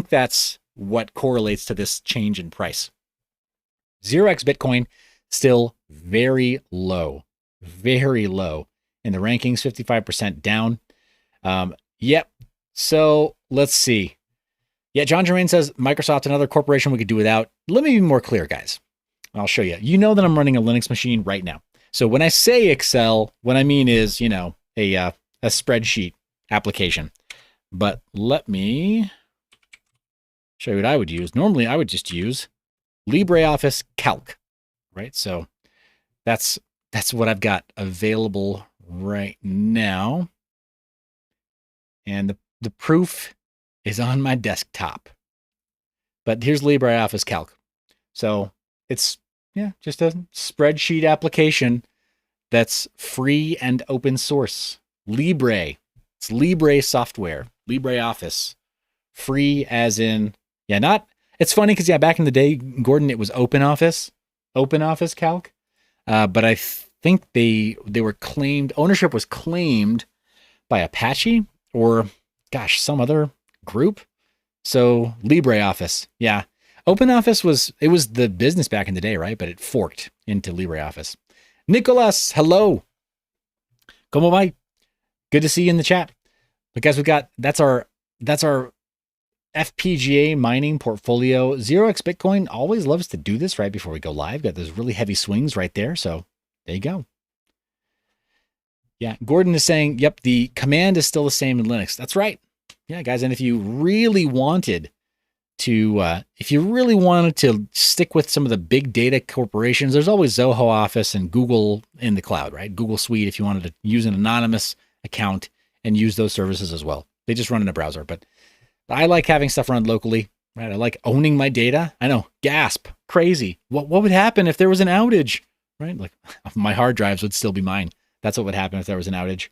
that's what correlates to this change in price. 0x Bitcoin still very low in the rankings, 55% down. Yep. So let's see. Yeah, John Germain says Microsoft, another corporation we could do without. Let me be more clear, guys. I'll show you. You know that I'm running a Linux machine right now. So when I say Excel, what I mean is, you know, a spreadsheet application. But let me show you what I would use. Normally, I would just use LibreOffice Calc, right? So that's what I've got available right now. And the proof is on my desktop. But here's LibreOffice Calc. So it's, yeah, just a spreadsheet application that's free and open source. Libre. It's Libre software. LibreOffice. Free as in, yeah, not, it's funny because, yeah, back in the day, Gordon, it was OpenOffice Calc. But I think they were claimed, ownership was claimed by Apache or gosh, some other group. So LibreOffice. Yeah. OpenOffice was the business back in the day, right? But it forked into LibreOffice. Nicolas, hello. ¿Cómo va? Good to see you in the chat. But guys, that's our FPGA mining portfolio. 0x Bitcoin always loves to do this right before we go live. Got those really heavy swings right there. So there you go. Yeah, Gordon is saying, yep, the command is still the same in Linux. That's right. Yeah, guys, and if you really wanted to stick with some of the big data corporations, there's always Zoho Office and Google in the cloud, right? Google Suite, if you wanted to use an anonymous account and use those services as well. They just run in a browser, but I like having stuff run locally, right? I like owning my data. I know, gasp, crazy. What would happen if there was an outage, right? Like my hard drives would still be mine. That's what would happen if there was an outage,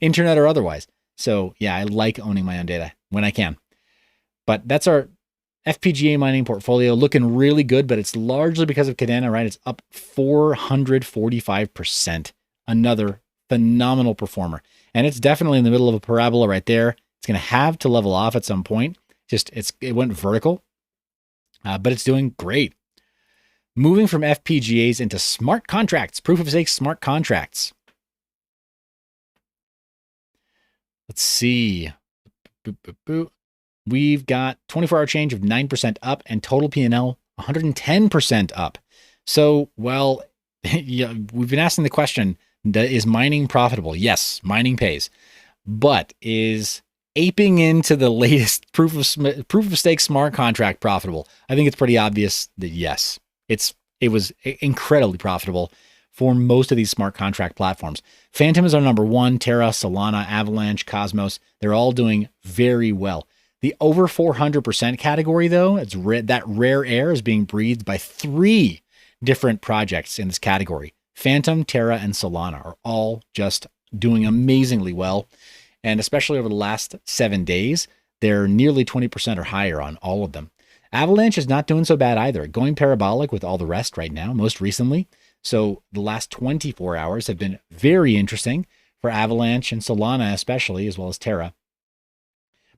internet or otherwise. So yeah, I like owning my own data when I can. But that's our FPGA mining portfolio, looking really good, but it's largely because of Cadena, right? It's up 445%. Another phenomenal performer. And it's definitely in the middle of a parabola right there. It's going to have to level off at some point. It went vertical, but it's doing great. Moving from FPGAs into smart contracts, proof of stake smart contracts. Let's see. We've got 24-hour change of 9% up and total P&L 110% up. So, well, yeah, we've been asking the question, is mining profitable? Yes, mining pays. But is aping into the latest proof of stake smart contract profitable? I think it's pretty obvious that yes. It was incredibly profitable for most of these smart contract platforms. Phantom is our number one. Terra, Solana, Avalanche, Cosmos, they're all doing very well. The over 400% category, though, that rare air is being breathed by 3 different projects in this category. Phantom, Terra, and Solana are all just doing amazingly well. And especially over the last 7 days, they're nearly 20% or higher on all of them. Avalanche is not doing so bad either, going parabolic with all the rest right now, most recently. So the last 24 hours have been very interesting for Avalanche and Solana especially, as well as Terra.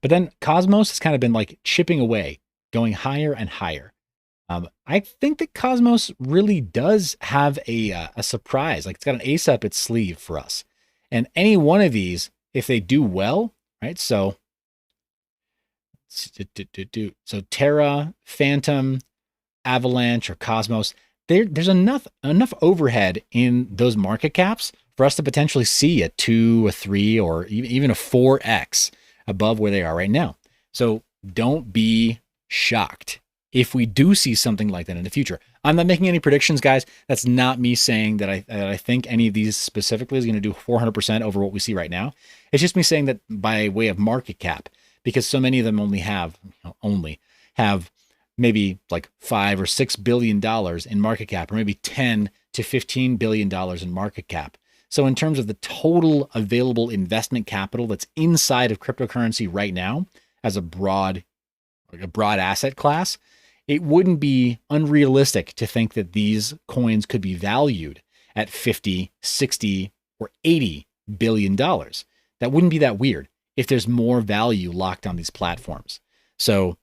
But then Cosmos has kind of been like chipping away, going higher and higher. I think that Cosmos really does have a surprise. Like it's got an ace up its sleeve for us. And any one of these, if they do well, right? So Terra, Phantom, Avalanche, or Cosmos, there's enough overhead in those market caps for us to potentially see a 2, a 3, or even a 4x above where they are right now. So don't be shocked if we do see something like that in the future. I'm not making any predictions, guys. That's not me saying that I think any of these specifically is going to do 400% over what we see right now. It's just me saying that by way of market cap, because so many of them only have maybe like $5 or $6 billion in market cap, or maybe $10 to $15 billion in market cap. So in terms of the total available investment capital that's inside of cryptocurrency right now as a broad asset class, it wouldn't be unrealistic to think that these coins could be valued at 50, 60, or 80 billion dollars. That wouldn't be that weird if there's more value locked on these platforms. So,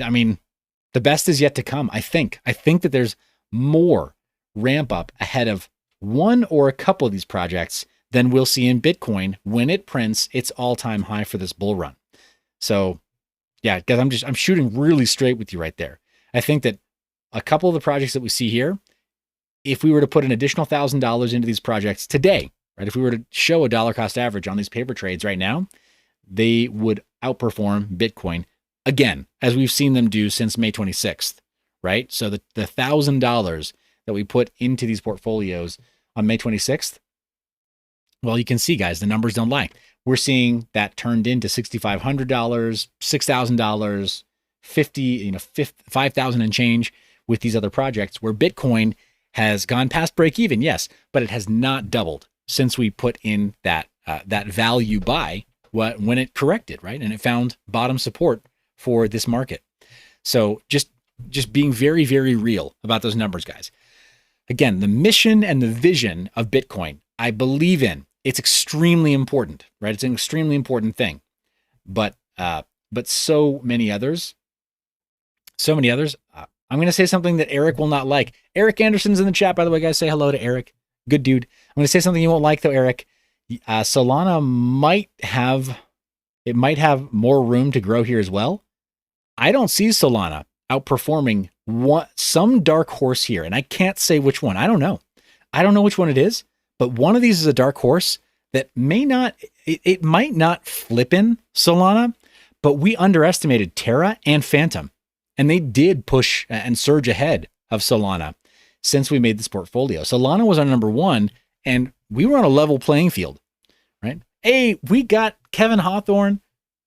I mean, the best is yet to come. I think that there's more ramp up ahead of one or a couple of these projects than we'll see in Bitcoin when it prints its all-time high for this bull run. So yeah, guys, I'm shooting really straight with you right there. I think that a couple of the projects that we see here, if we were to put an additional $1,000 into these projects today, right? If we were to show a dollar cost average on these paper trades right now, they would outperform Bitcoin again, as we've seen them do since May 26th, right? So the $1,000 that we put into these portfolios on May 26th, well, you can see, guys, the numbers don't lie. We're seeing that turned into $6,500, $6,000, 50, 5,000 and change with these other projects, where Bitcoin has gone past break even, yes, but it has not doubled since we put in that value buy when it corrected, right? And it found bottom support for this market. So just being very, very real about those numbers, guys. again, the mission and the vision of Bitcoin, I believe in. It's extremely important, right? It's an extremely important thing. But so many others, I'm going to say something that Eric will not like. Eric Anderson's in the chat, by the way, guys. Say hello to Eric. Good dude. I'm going to say something you won't like, though, Eric. Solana might have more room to grow here as well. I don't see Solana outperforming some dark horse here, and I can't say which one. I don't know. I don't know which one it is, but one of these is a dark horse that may not, it might not flip in Solana, but we underestimated Terra and Phantom, and they did push and surge ahead of Solana since we made this portfolio. Solana was our number one, and we were on a level playing field, right? Hey, we got Kevin Hawthorne.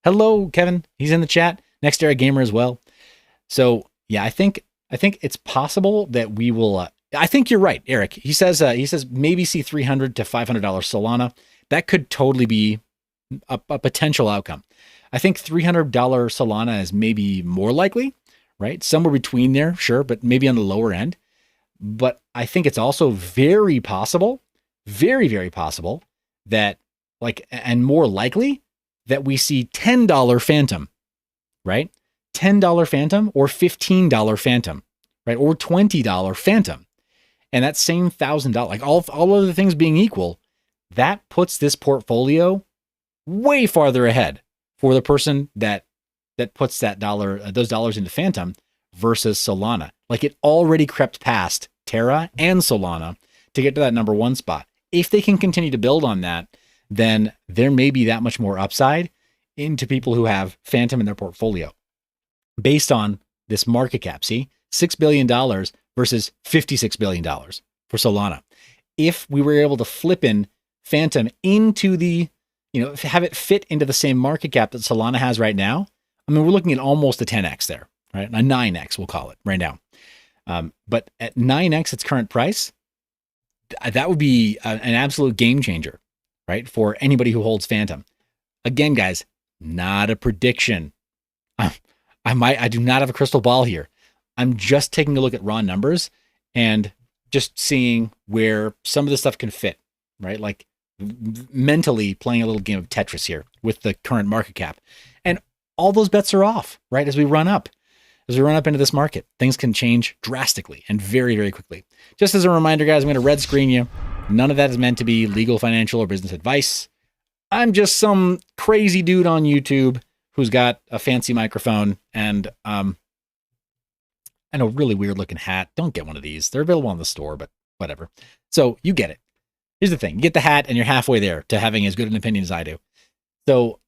Hello, Kevin. He's in the chat. Next Era Gamer as well. So yeah, I think it's possible that we will. I think you're right, Eric. He says maybe see $300 to $500 Solana. That could totally be a potential outcome. I think $300 Solana is maybe more likely, right? Somewhere between there, sure, but maybe on the lower end. But I think it's also very possible, very, very possible that and more likely that we see $10 Phantom, right? $10 Phantom or $15 Phantom, right? Or $20 Phantom. And that same $1,000, like all other things being equal, that puts this portfolio way farther ahead for the person that puts those dollars into Phantom versus Solana. Like it already crept past Terra and Solana to get to that number one spot. If they can continue to build on that, then there may be that much more upside into people who have Phantom in their portfolio based on this market cap. See, $6 billion versus $56 billion for Solana. If we were able to flip in Phantom into have it fit into the same market cap that Solana has right now, I mean, we're looking at almost a 10x there, right? A 9x, we'll call it right now. But at 9x its current price, that would be an absolute game changer, right? For anybody who holds Phantom. Again, guys, not a prediction. I do not have a crystal ball here. I'm just taking a look at raw numbers and just seeing where some of the stuff can fit, right? Like mentally playing a little game of Tetris here with the current market cap. And all those bets are off, right? As we run up into this market, things can change drastically and very, very quickly. Just as a reminder, guys, I'm going to red screen you. None of that is meant to be legal, financial, or business advice. I'm just some crazy dude on YouTube who's got a fancy microphone and a really weird looking hat. Don't get one of these. They're available in the store, but whatever. So you get it. Here's the thing. You get the hat and you're halfway there to having as good an opinion as I do. So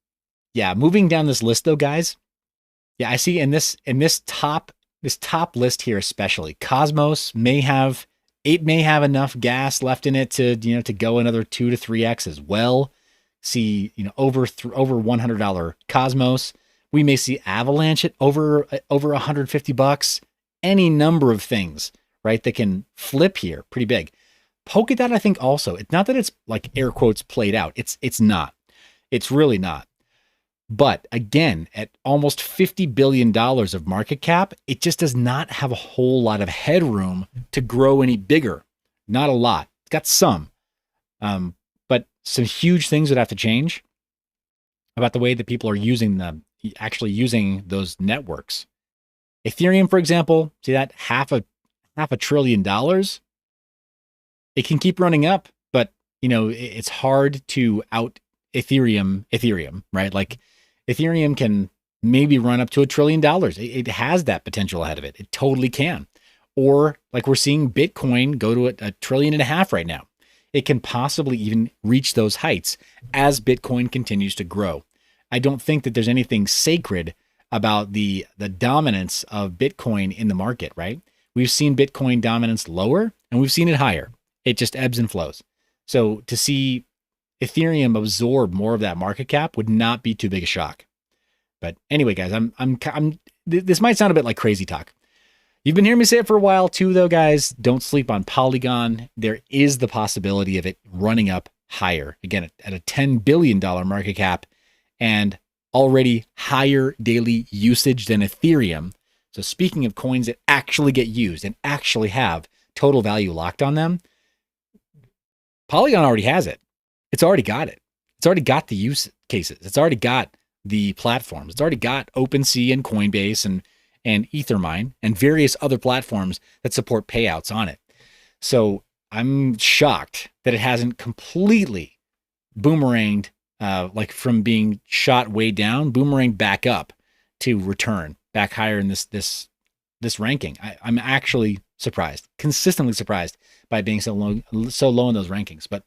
yeah, moving down this list though, guys. Yeah, I see in this top list here, especially Cosmos may have enough gas left in it to go another 2 to 3x as well. See, over $100 Cosmos. We may see Avalanche at over $150. Any number of things, right, that can flip here pretty big. Polkadot, I think also, it's not that it's like air quotes played out. It's not. It's really not. But again, at almost $50 billion of market cap, it just does not have a whole lot of headroom to grow any bigger. Not a lot. It's got some. But some huge things would have to change about the way that people are actually using those networks. Ethereum, for example, see that half a $1 trillion. It can keep running up, but it's hard to out Ethereum, right? Like Ethereum can maybe run up to $1 trillion. It has that potential ahead of it. It totally can. Or like we're seeing Bitcoin go to $1.5 trillion right now. It can possibly even reach those heights as Bitcoin continues to grow. I don't think that there's anything sacred about the dominance of Bitcoin in the market, right? We've seen Bitcoin dominance lower and we've seen it higher. It just ebbs and flows. So to see Ethereum absorb more of that market cap would not be too big a shock. But anyway, guys, this might sound a bit like crazy talk. You've been hearing me say it for a while too, though, guys. Don't sleep on Polygon. There is the possibility of it running up higher. Again, at a $10 billion market cap and already higher daily usage than Ethereum. So speaking of coins that actually get used and actually have total value locked on them. Polygon already has it. It's already got it. It's already got the use cases. It's already got the platforms. It's already got OpenSea and Coinbase and Ethermine and various other platforms that support payouts on it. So I'm shocked that it hasn't completely boomeranged, like from being shot way down, boomeranged back up to return back higher in this ranking. I'm actually surprised, consistently surprised by being so low in those rankings. But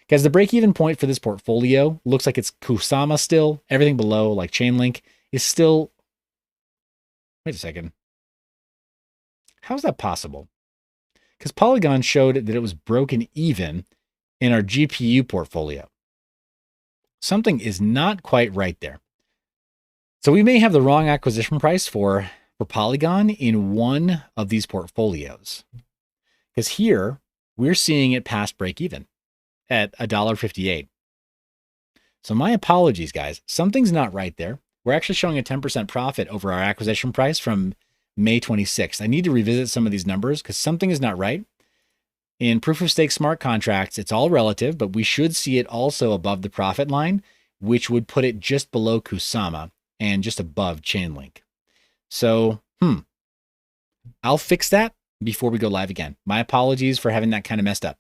guys, the break-even point for this portfolio looks like it's Kusama still. Everything below, like Chainlink, is still. Wait a second. How is that possible? Because Polygon showed that it was broken even in our GPU portfolio. Something is not quite right there. So we may have the wrong acquisition price for Polygon in one of these portfolios. Because here, we're seeing it past break even at $1.58. So my apologies, guys. Something's not right there. We're actually showing a 10% profit over our acquisition price from May 26th. I need to revisit some of these numbers because something is not right. In proof of stake smart contracts, it's all relative, but we should see it also above the profit line, which would put it just below Kusama and just above Chainlink. So, I'll fix that before we go live again. My apologies for having that kind of messed up.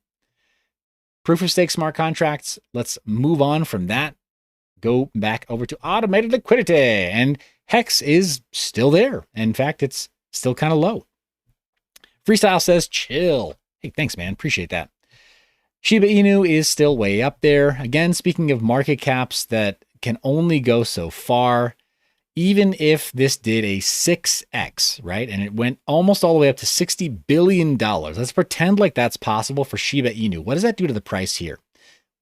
Proof of stake smart contracts, let's move on from that. Go back over to automated liquidity, and Hex is still there. In fact, it's still kind of low. Freestyle says chill. Hey, thanks, man. Appreciate that. Shiba Inu is still way up there. Again, speaking of market caps that can only go so far, even if this did a 6x, right? And it went almost all the way up to $60 billion. Let's pretend like that's possible for Shiba Inu. What does that do to the price here?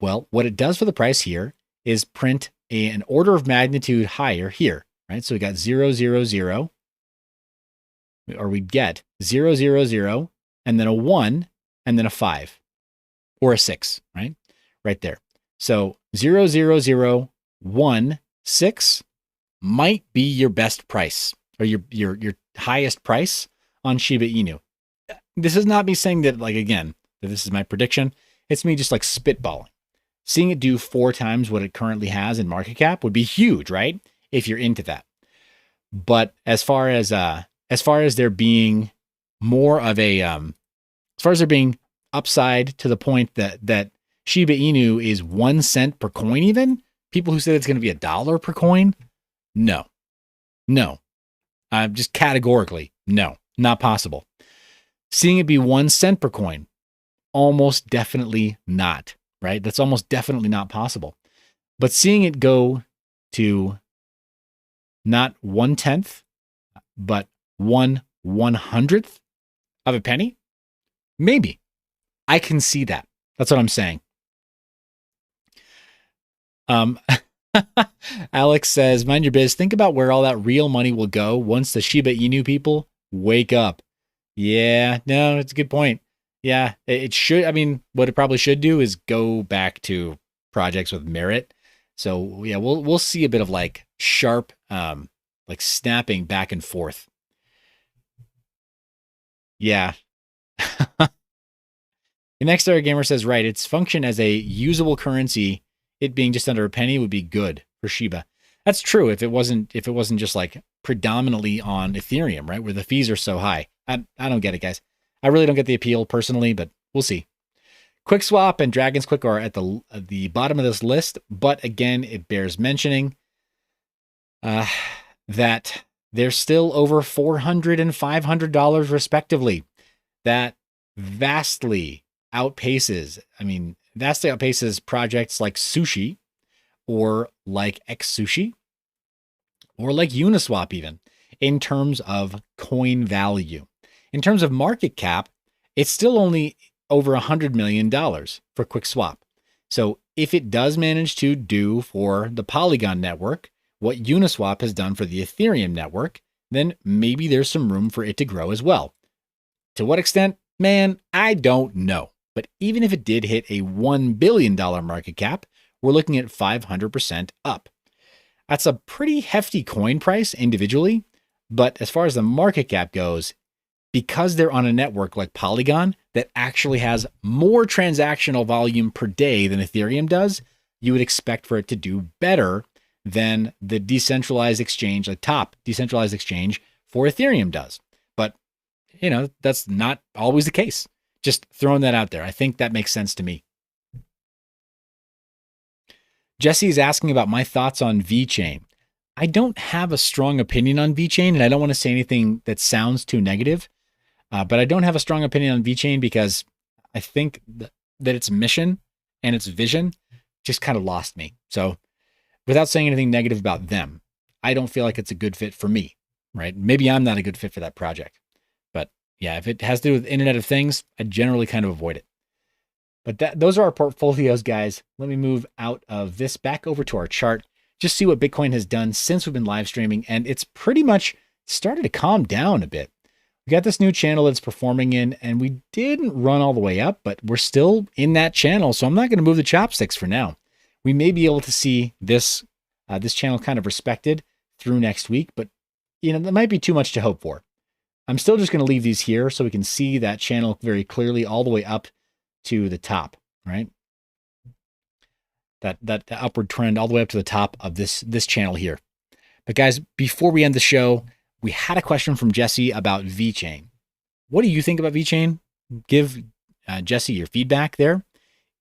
Well, what it does for the price here is print an order of magnitude higher here, right? So we got 0, 0, 0, or we get 0, 0, 0, and then a 1, and then a 5, or a 6, right? Right there. So 0, 0, 0, 1, 6 might be your best price, or your highest price on Shiba Inu. This is not me saying that, like, again, that this is my prediction. It's me just like spitballing. Seeing it do 4 times what it currently has in market cap would be huge, right? If you're into that. But as far as there being more of a, as far as there being upside to the point that Shiba Inu is 1 cent per coin, even people who say it's going to be $1 per coin, no, just categorically, no, not possible. Seeing it be 1 cent per coin, almost definitely not. Right? That's almost definitely not possible. But seeing it go to not 1/10, but 1/100th of a penny, maybe. I can see that. That's what I'm saying. Alex says, mind your biz. Think about where all that real money will go once the Shiba Inu people wake up. Yeah, no, it's a good point. Yeah, it should. I mean, what it probably should do is go back to projects with merit. So yeah, we'll see a bit of like sharp, like snapping back and forth. Yeah. The next Star Gamer says, right, its function as a usable currency, it being just under a penny, would be good for Shiba. That's true if it wasn't just like predominantly on Ethereum, right, where the fees are so high. I don't get it, guys. I really don't get the appeal personally, but we'll see. QuickSwap and Dragon's Quick are at the bottom of this list, but again, it bears mentioning that they're still over $400 and $500 respectively. That vastly outpaces projects like Sushi or like XSushi or like Uniswap even in terms of coin value. In terms of market cap, it's still only over $100 million for QuickSwap. So if it does manage to do for the Polygon network what Uniswap has done for the Ethereum network, then maybe there's some room for it to grow as well. To what extent? Man, I don't know. But even if it did hit a $1 billion market cap, we're looking at 500% up. That's a pretty hefty coin price individually, but as far as the market cap goes, because they're on a network like Polygon that actually has more transactional volume per day than Ethereum does, you would expect for it to do better than the decentralized exchange, the top decentralized exchange for Ethereum does. But, that's not always the case. Just throwing that out there. I think that makes sense to me. Jesse is asking about my thoughts on VeChain. I don't have a strong opinion on VeChain, and I don't want to say anything that sounds too negative. But I don't have a strong opinion on VeChain because I think that its mission and its vision just kind of lost me. So without saying anything negative about them, I don't feel like it's a good fit for me, right? Maybe I'm not a good fit for that project. But yeah, if it has to do with Internet of Things, I generally kind of avoid it. But those are our portfolios, guys. Let me move out of this back over to our chart. Just see what Bitcoin has done since we've been live streaming. And it's pretty much started to calm down a bit. We got this new channel that's performing in, and we didn't run all the way up, but we're still in that channel. So I'm not going to move the chopsticks for now. We may be able to see this channel kind of respected through next week, but that might be too much to hope for. I'm still just going to leave these here so we can see that channel very clearly all the way up to the top, right? That upward trend all the way up to the top of this channel here. But guys, before we end the show, we had a question from Jesse about VeChain. What do you think about VeChain? Give Jesse your feedback there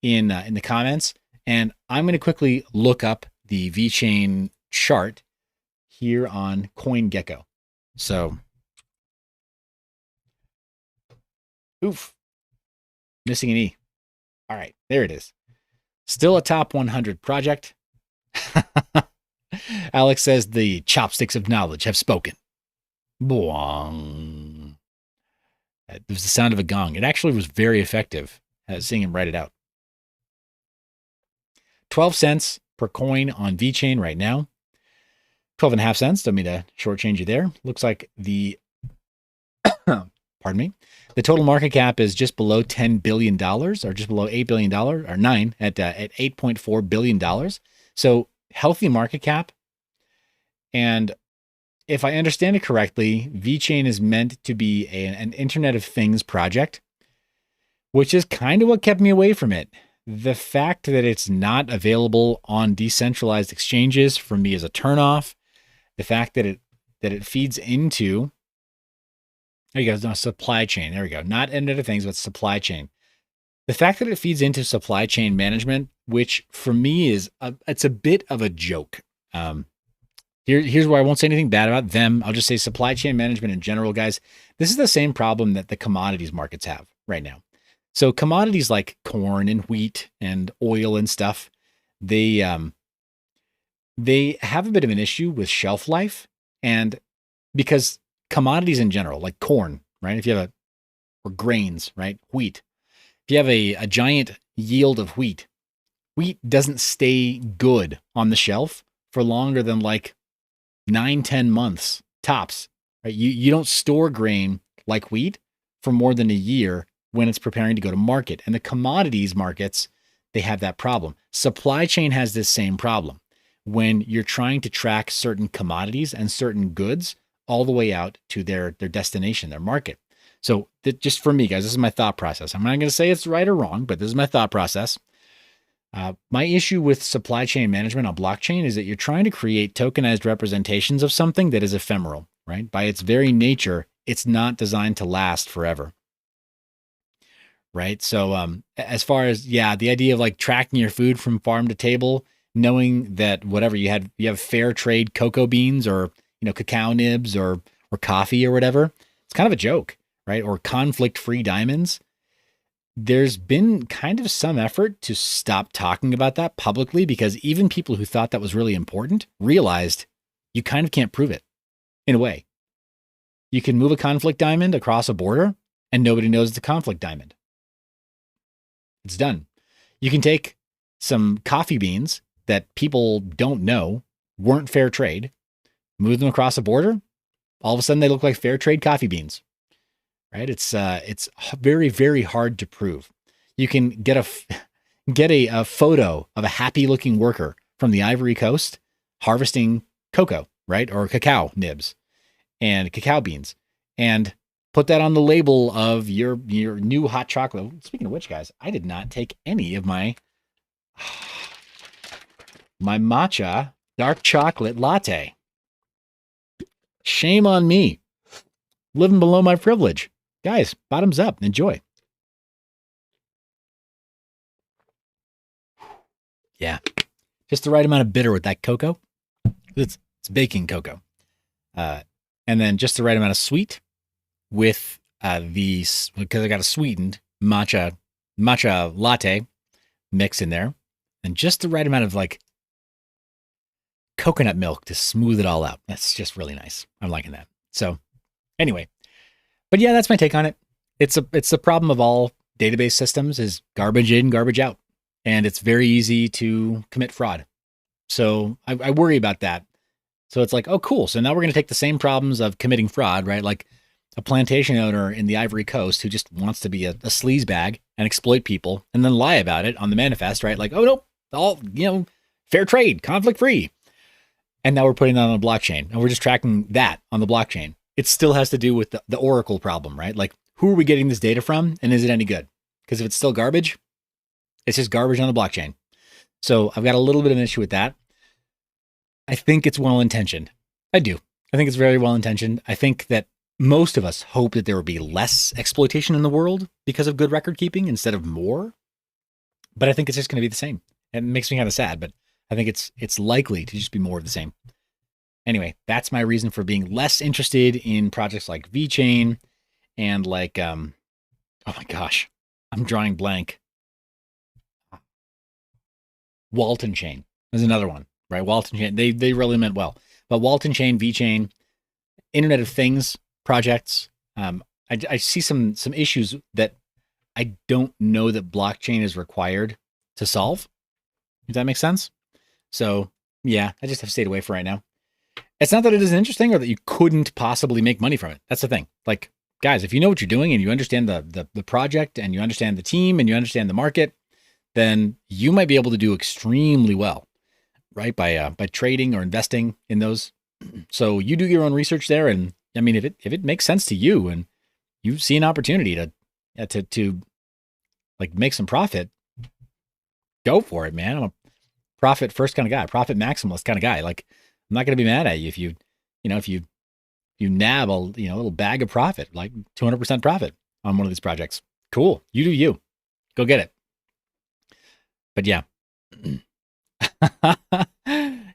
in the comments. And I'm going to quickly look up the VeChain chart here on CoinGecko. So, oof, missing an E. All right, there it is. Still a top 100 project. Alex says the chopsticks of knowledge have spoken. Boing. It was the sound of a gong. It actually was very effective at seeing him write it out. 12 cents per coin on VeChain right now. 12 and a half cents. Don't mean to shortchange you there. Looks like the, pardon me, the total market cap is just below $10 billion or just below $8 billion or nine at $8.4 billion. So healthy market cap. And if I understand it correctly, VeChain is meant to be an Internet of Things project, which is kind of what kept me away from it. The fact that it's not available on decentralized exchanges for me is a turnoff. The fact that it feeds into, there you go, no, supply chain. There we go. Not Internet of Things, but supply chain. The fact that it feeds into supply chain management, which for me is it's a bit of a joke. Here's where I won't say anything bad about them. I'll just say supply chain management in general, guys. This is the same problem that the commodities markets have right now. So commodities like corn and wheat and oil and stuff, they have a bit of an issue with shelf life, and because commodities in general, like corn, right? If you have or grains, right? Wheat. If you have a giant yield of wheat doesn't stay good on the shelf for longer than like 9-10 months tops, right? You don't store grain like wheat for more than a year when it's preparing to go to market. And the commodities markets, they have that problem. Supply chain has this same problem. When you're trying to track certain commodities and certain goods all the way out to their destination, their market. So just for me, guys, this is my thought process. I'm not going to say it's right or wrong, but this is my thought process. My issue with supply chain management on blockchain is that you're trying to create tokenized representations of something that is ephemeral, right? By its very nature, it's not designed to last forever, right? So as far as, the idea of like tracking your food from farm to table, knowing that whatever you have fair trade cocoa beans or, cacao nibs or coffee or whatever, it's kind of a joke, right? Or conflict-free diamonds. There's been kind of some effort to stop talking about that publicly because even people who thought that was really important realized you kind of can't prove it in a way. You can move a conflict diamond across a border and nobody knows it's a conflict diamond. It's done. You can take some coffee beans that people don't know weren't fair trade, move them across a border. All of a sudden they look like fair trade coffee beans. Right? It's very, very hard to prove. You can get a photo of a happy looking worker from the Ivory Coast harvesting cocoa, right? Or cacao nibs and cacao beans. And put that on the label of your new hot chocolate. Speaking of which, guys, I did not take any of my matcha dark chocolate latte. Shame on me. Living below my privilege. Guys, bottoms up. Enjoy. Yeah. Just the right amount of bitter with that cocoa. It's baking cocoa. And then just the right amount of sweet with these, because I got a sweetened matcha latte mix in there. And just the right amount of like coconut milk to smooth it all out. That's just really nice. I'm liking that. So anyway, but yeah, that's my take on it. It's the problem of all database systems is garbage in, garbage out. And it's very easy to commit fraud. So I worry about that. So it's like, oh, cool. So now we're going to take the same problems of committing fraud, right? Like a plantation owner in the Ivory Coast who just wants to be a sleazebag and exploit people and then lie about it on the manifest, right? Like, oh, no, all, fair trade, conflict free. And now we're putting that on the blockchain and we're just tracking that on the blockchain. It still has to do with the Oracle problem, right? Like, who are we getting this data from and is it any good? Because if it's still garbage, it's just garbage on the blockchain. So I've got a little bit of an issue with that. I think it's well-intentioned. I do. I think it's very well-intentioned. I think that most of us hope that there would be less exploitation in the world because of good record keeping instead of more. But I think it's just going to be the same. It makes me kind of sad, but I think it's likely to just be more of the same. Anyway, that's my reason for being less interested in projects like VeChain and like, oh my gosh, I'm drawing blank. Walton Chain is another one, right? Walton Chain, they really meant well. But Walton Chain, VeChain, Internet of Things projects, I see some issues that I don't know that blockchain is required to solve. Does that make sense? So yeah, I just have stayed away for right now. It's not that it isn't interesting or that you couldn't possibly make money from it. That's the thing. Like, guys, if you know what you're doing and you understand the project and you understand the team and you understand the market, then you might be able to do extremely well, right? By trading or investing in those. So you do your own research there. And I mean, if it makes sense to you and you see an opportunity to like make some profit, go for it, man. I'm a profit first kind of guy, profit maximalist kind of guy. Like, I'm not going to be mad at you if you nab a little bag of profit, like 200% profit on one of these projects. Cool. You do you. Go get it. But yeah.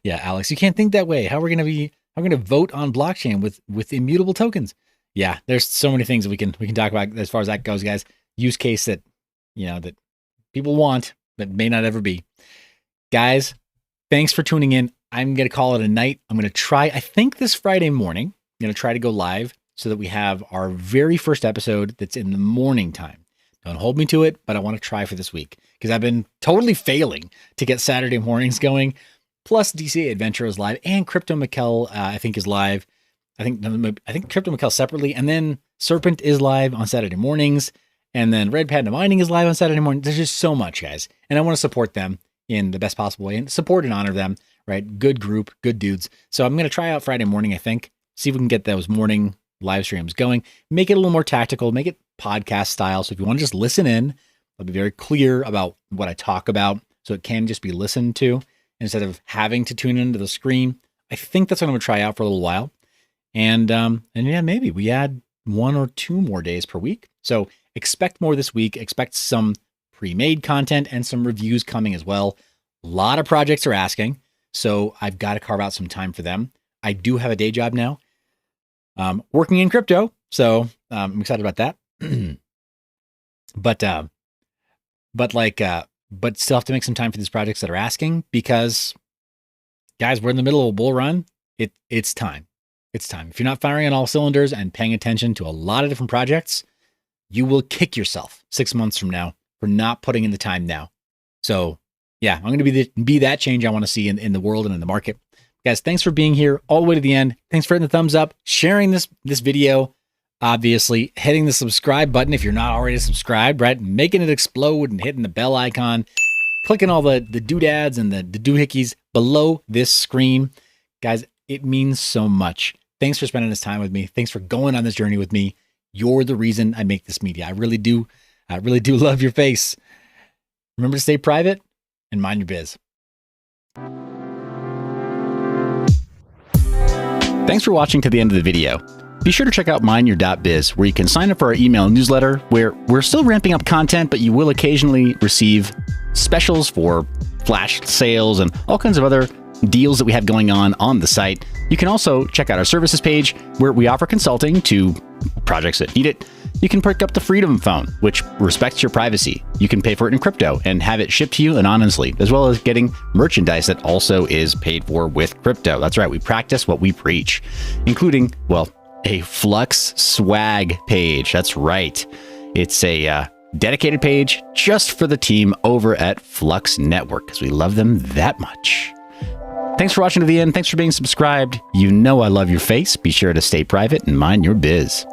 Yeah, Alex, you can't think that way. How are we going to vote on blockchain with immutable tokens? Yeah, there's so many things that we can talk about as far as that goes, guys. Use case that that people want but may not ever be. Guys, thanks for tuning in. I'm going to call it a night. I'm going to try, I think this Friday morning, I'm going to try to go live so that we have our very first episode that's in the morning time. Don't hold me to it, but I want to try for this week because I've been totally failing to get Saturday mornings going. Plus DC Adventure is live and Crypto Mikkel, I think is live. I think Crypto Mikkel separately, and then Serpent is live on Saturday mornings, and then Red Panda Mining is live on Saturday morning. There's just so much, guys, and I want to support them in the best possible way and support and honor them. Right, good group, good dudes. So I'm going to try out Friday morning. I think see if we can get those morning live streams going. Make it a little more tactical. Make it podcast style. So if you want to just listen in, I'll be very clear about what I talk about, so it can just be listened to instead of having to tune into the screen. I think that's what I'm going to try out for a little while. And yeah, maybe we add 1 or 2 more days per week. So expect more this week. Expect some pre-made content and some reviews coming as well. A lot of projects are asking, so I've got to carve out some time for them. I do have a day job now, working in crypto, so I'm excited about that. But still have to make some time for these projects that are asking because, guys, we're in the middle of a bull run. It's time. It's time. If you're not firing on all cylinders and paying attention to a lot of different projects, you will kick yourself 6 months from now for not putting in the time now. So yeah, I'm going to be that change I want to see in the world and in the market. Guys, thanks for being here all the way to the end. Thanks for hitting the thumbs up, sharing this video, obviously hitting the subscribe button if you're not already subscribed, right? Making it explode and hitting the bell icon, clicking all the doodads and the doohickeys below this screen. Guys, it means so much. Thanks for spending this time with me. Thanks for going on this journey with me. You're the reason I make this media. I really do love your face. Remember to stay private and mind your biz. Thanks for watching to the end of the video. Be sure to check out mineyourbiz, where you can sign up for our email newsletter, where we're still ramping up content, but you will occasionally receive specials for flash sales and all kinds of other deals that we have going on the site. You can also check out our services page, where we offer consulting to projects that need it. You can pick up the Freedom Phone, which respects your privacy. You can pay for it in crypto and have it shipped to you anonymously, as well as getting merchandise that also is paid for with crypto. That's right, we practice what we preach, including, well, a Flux swag page. That's right. It's a dedicated page just for the team over at Flux Network, because we love them that much. Thanks for watching to the end. Thanks for being subscribed. You know I love your face. Be sure to stay private and mind your biz.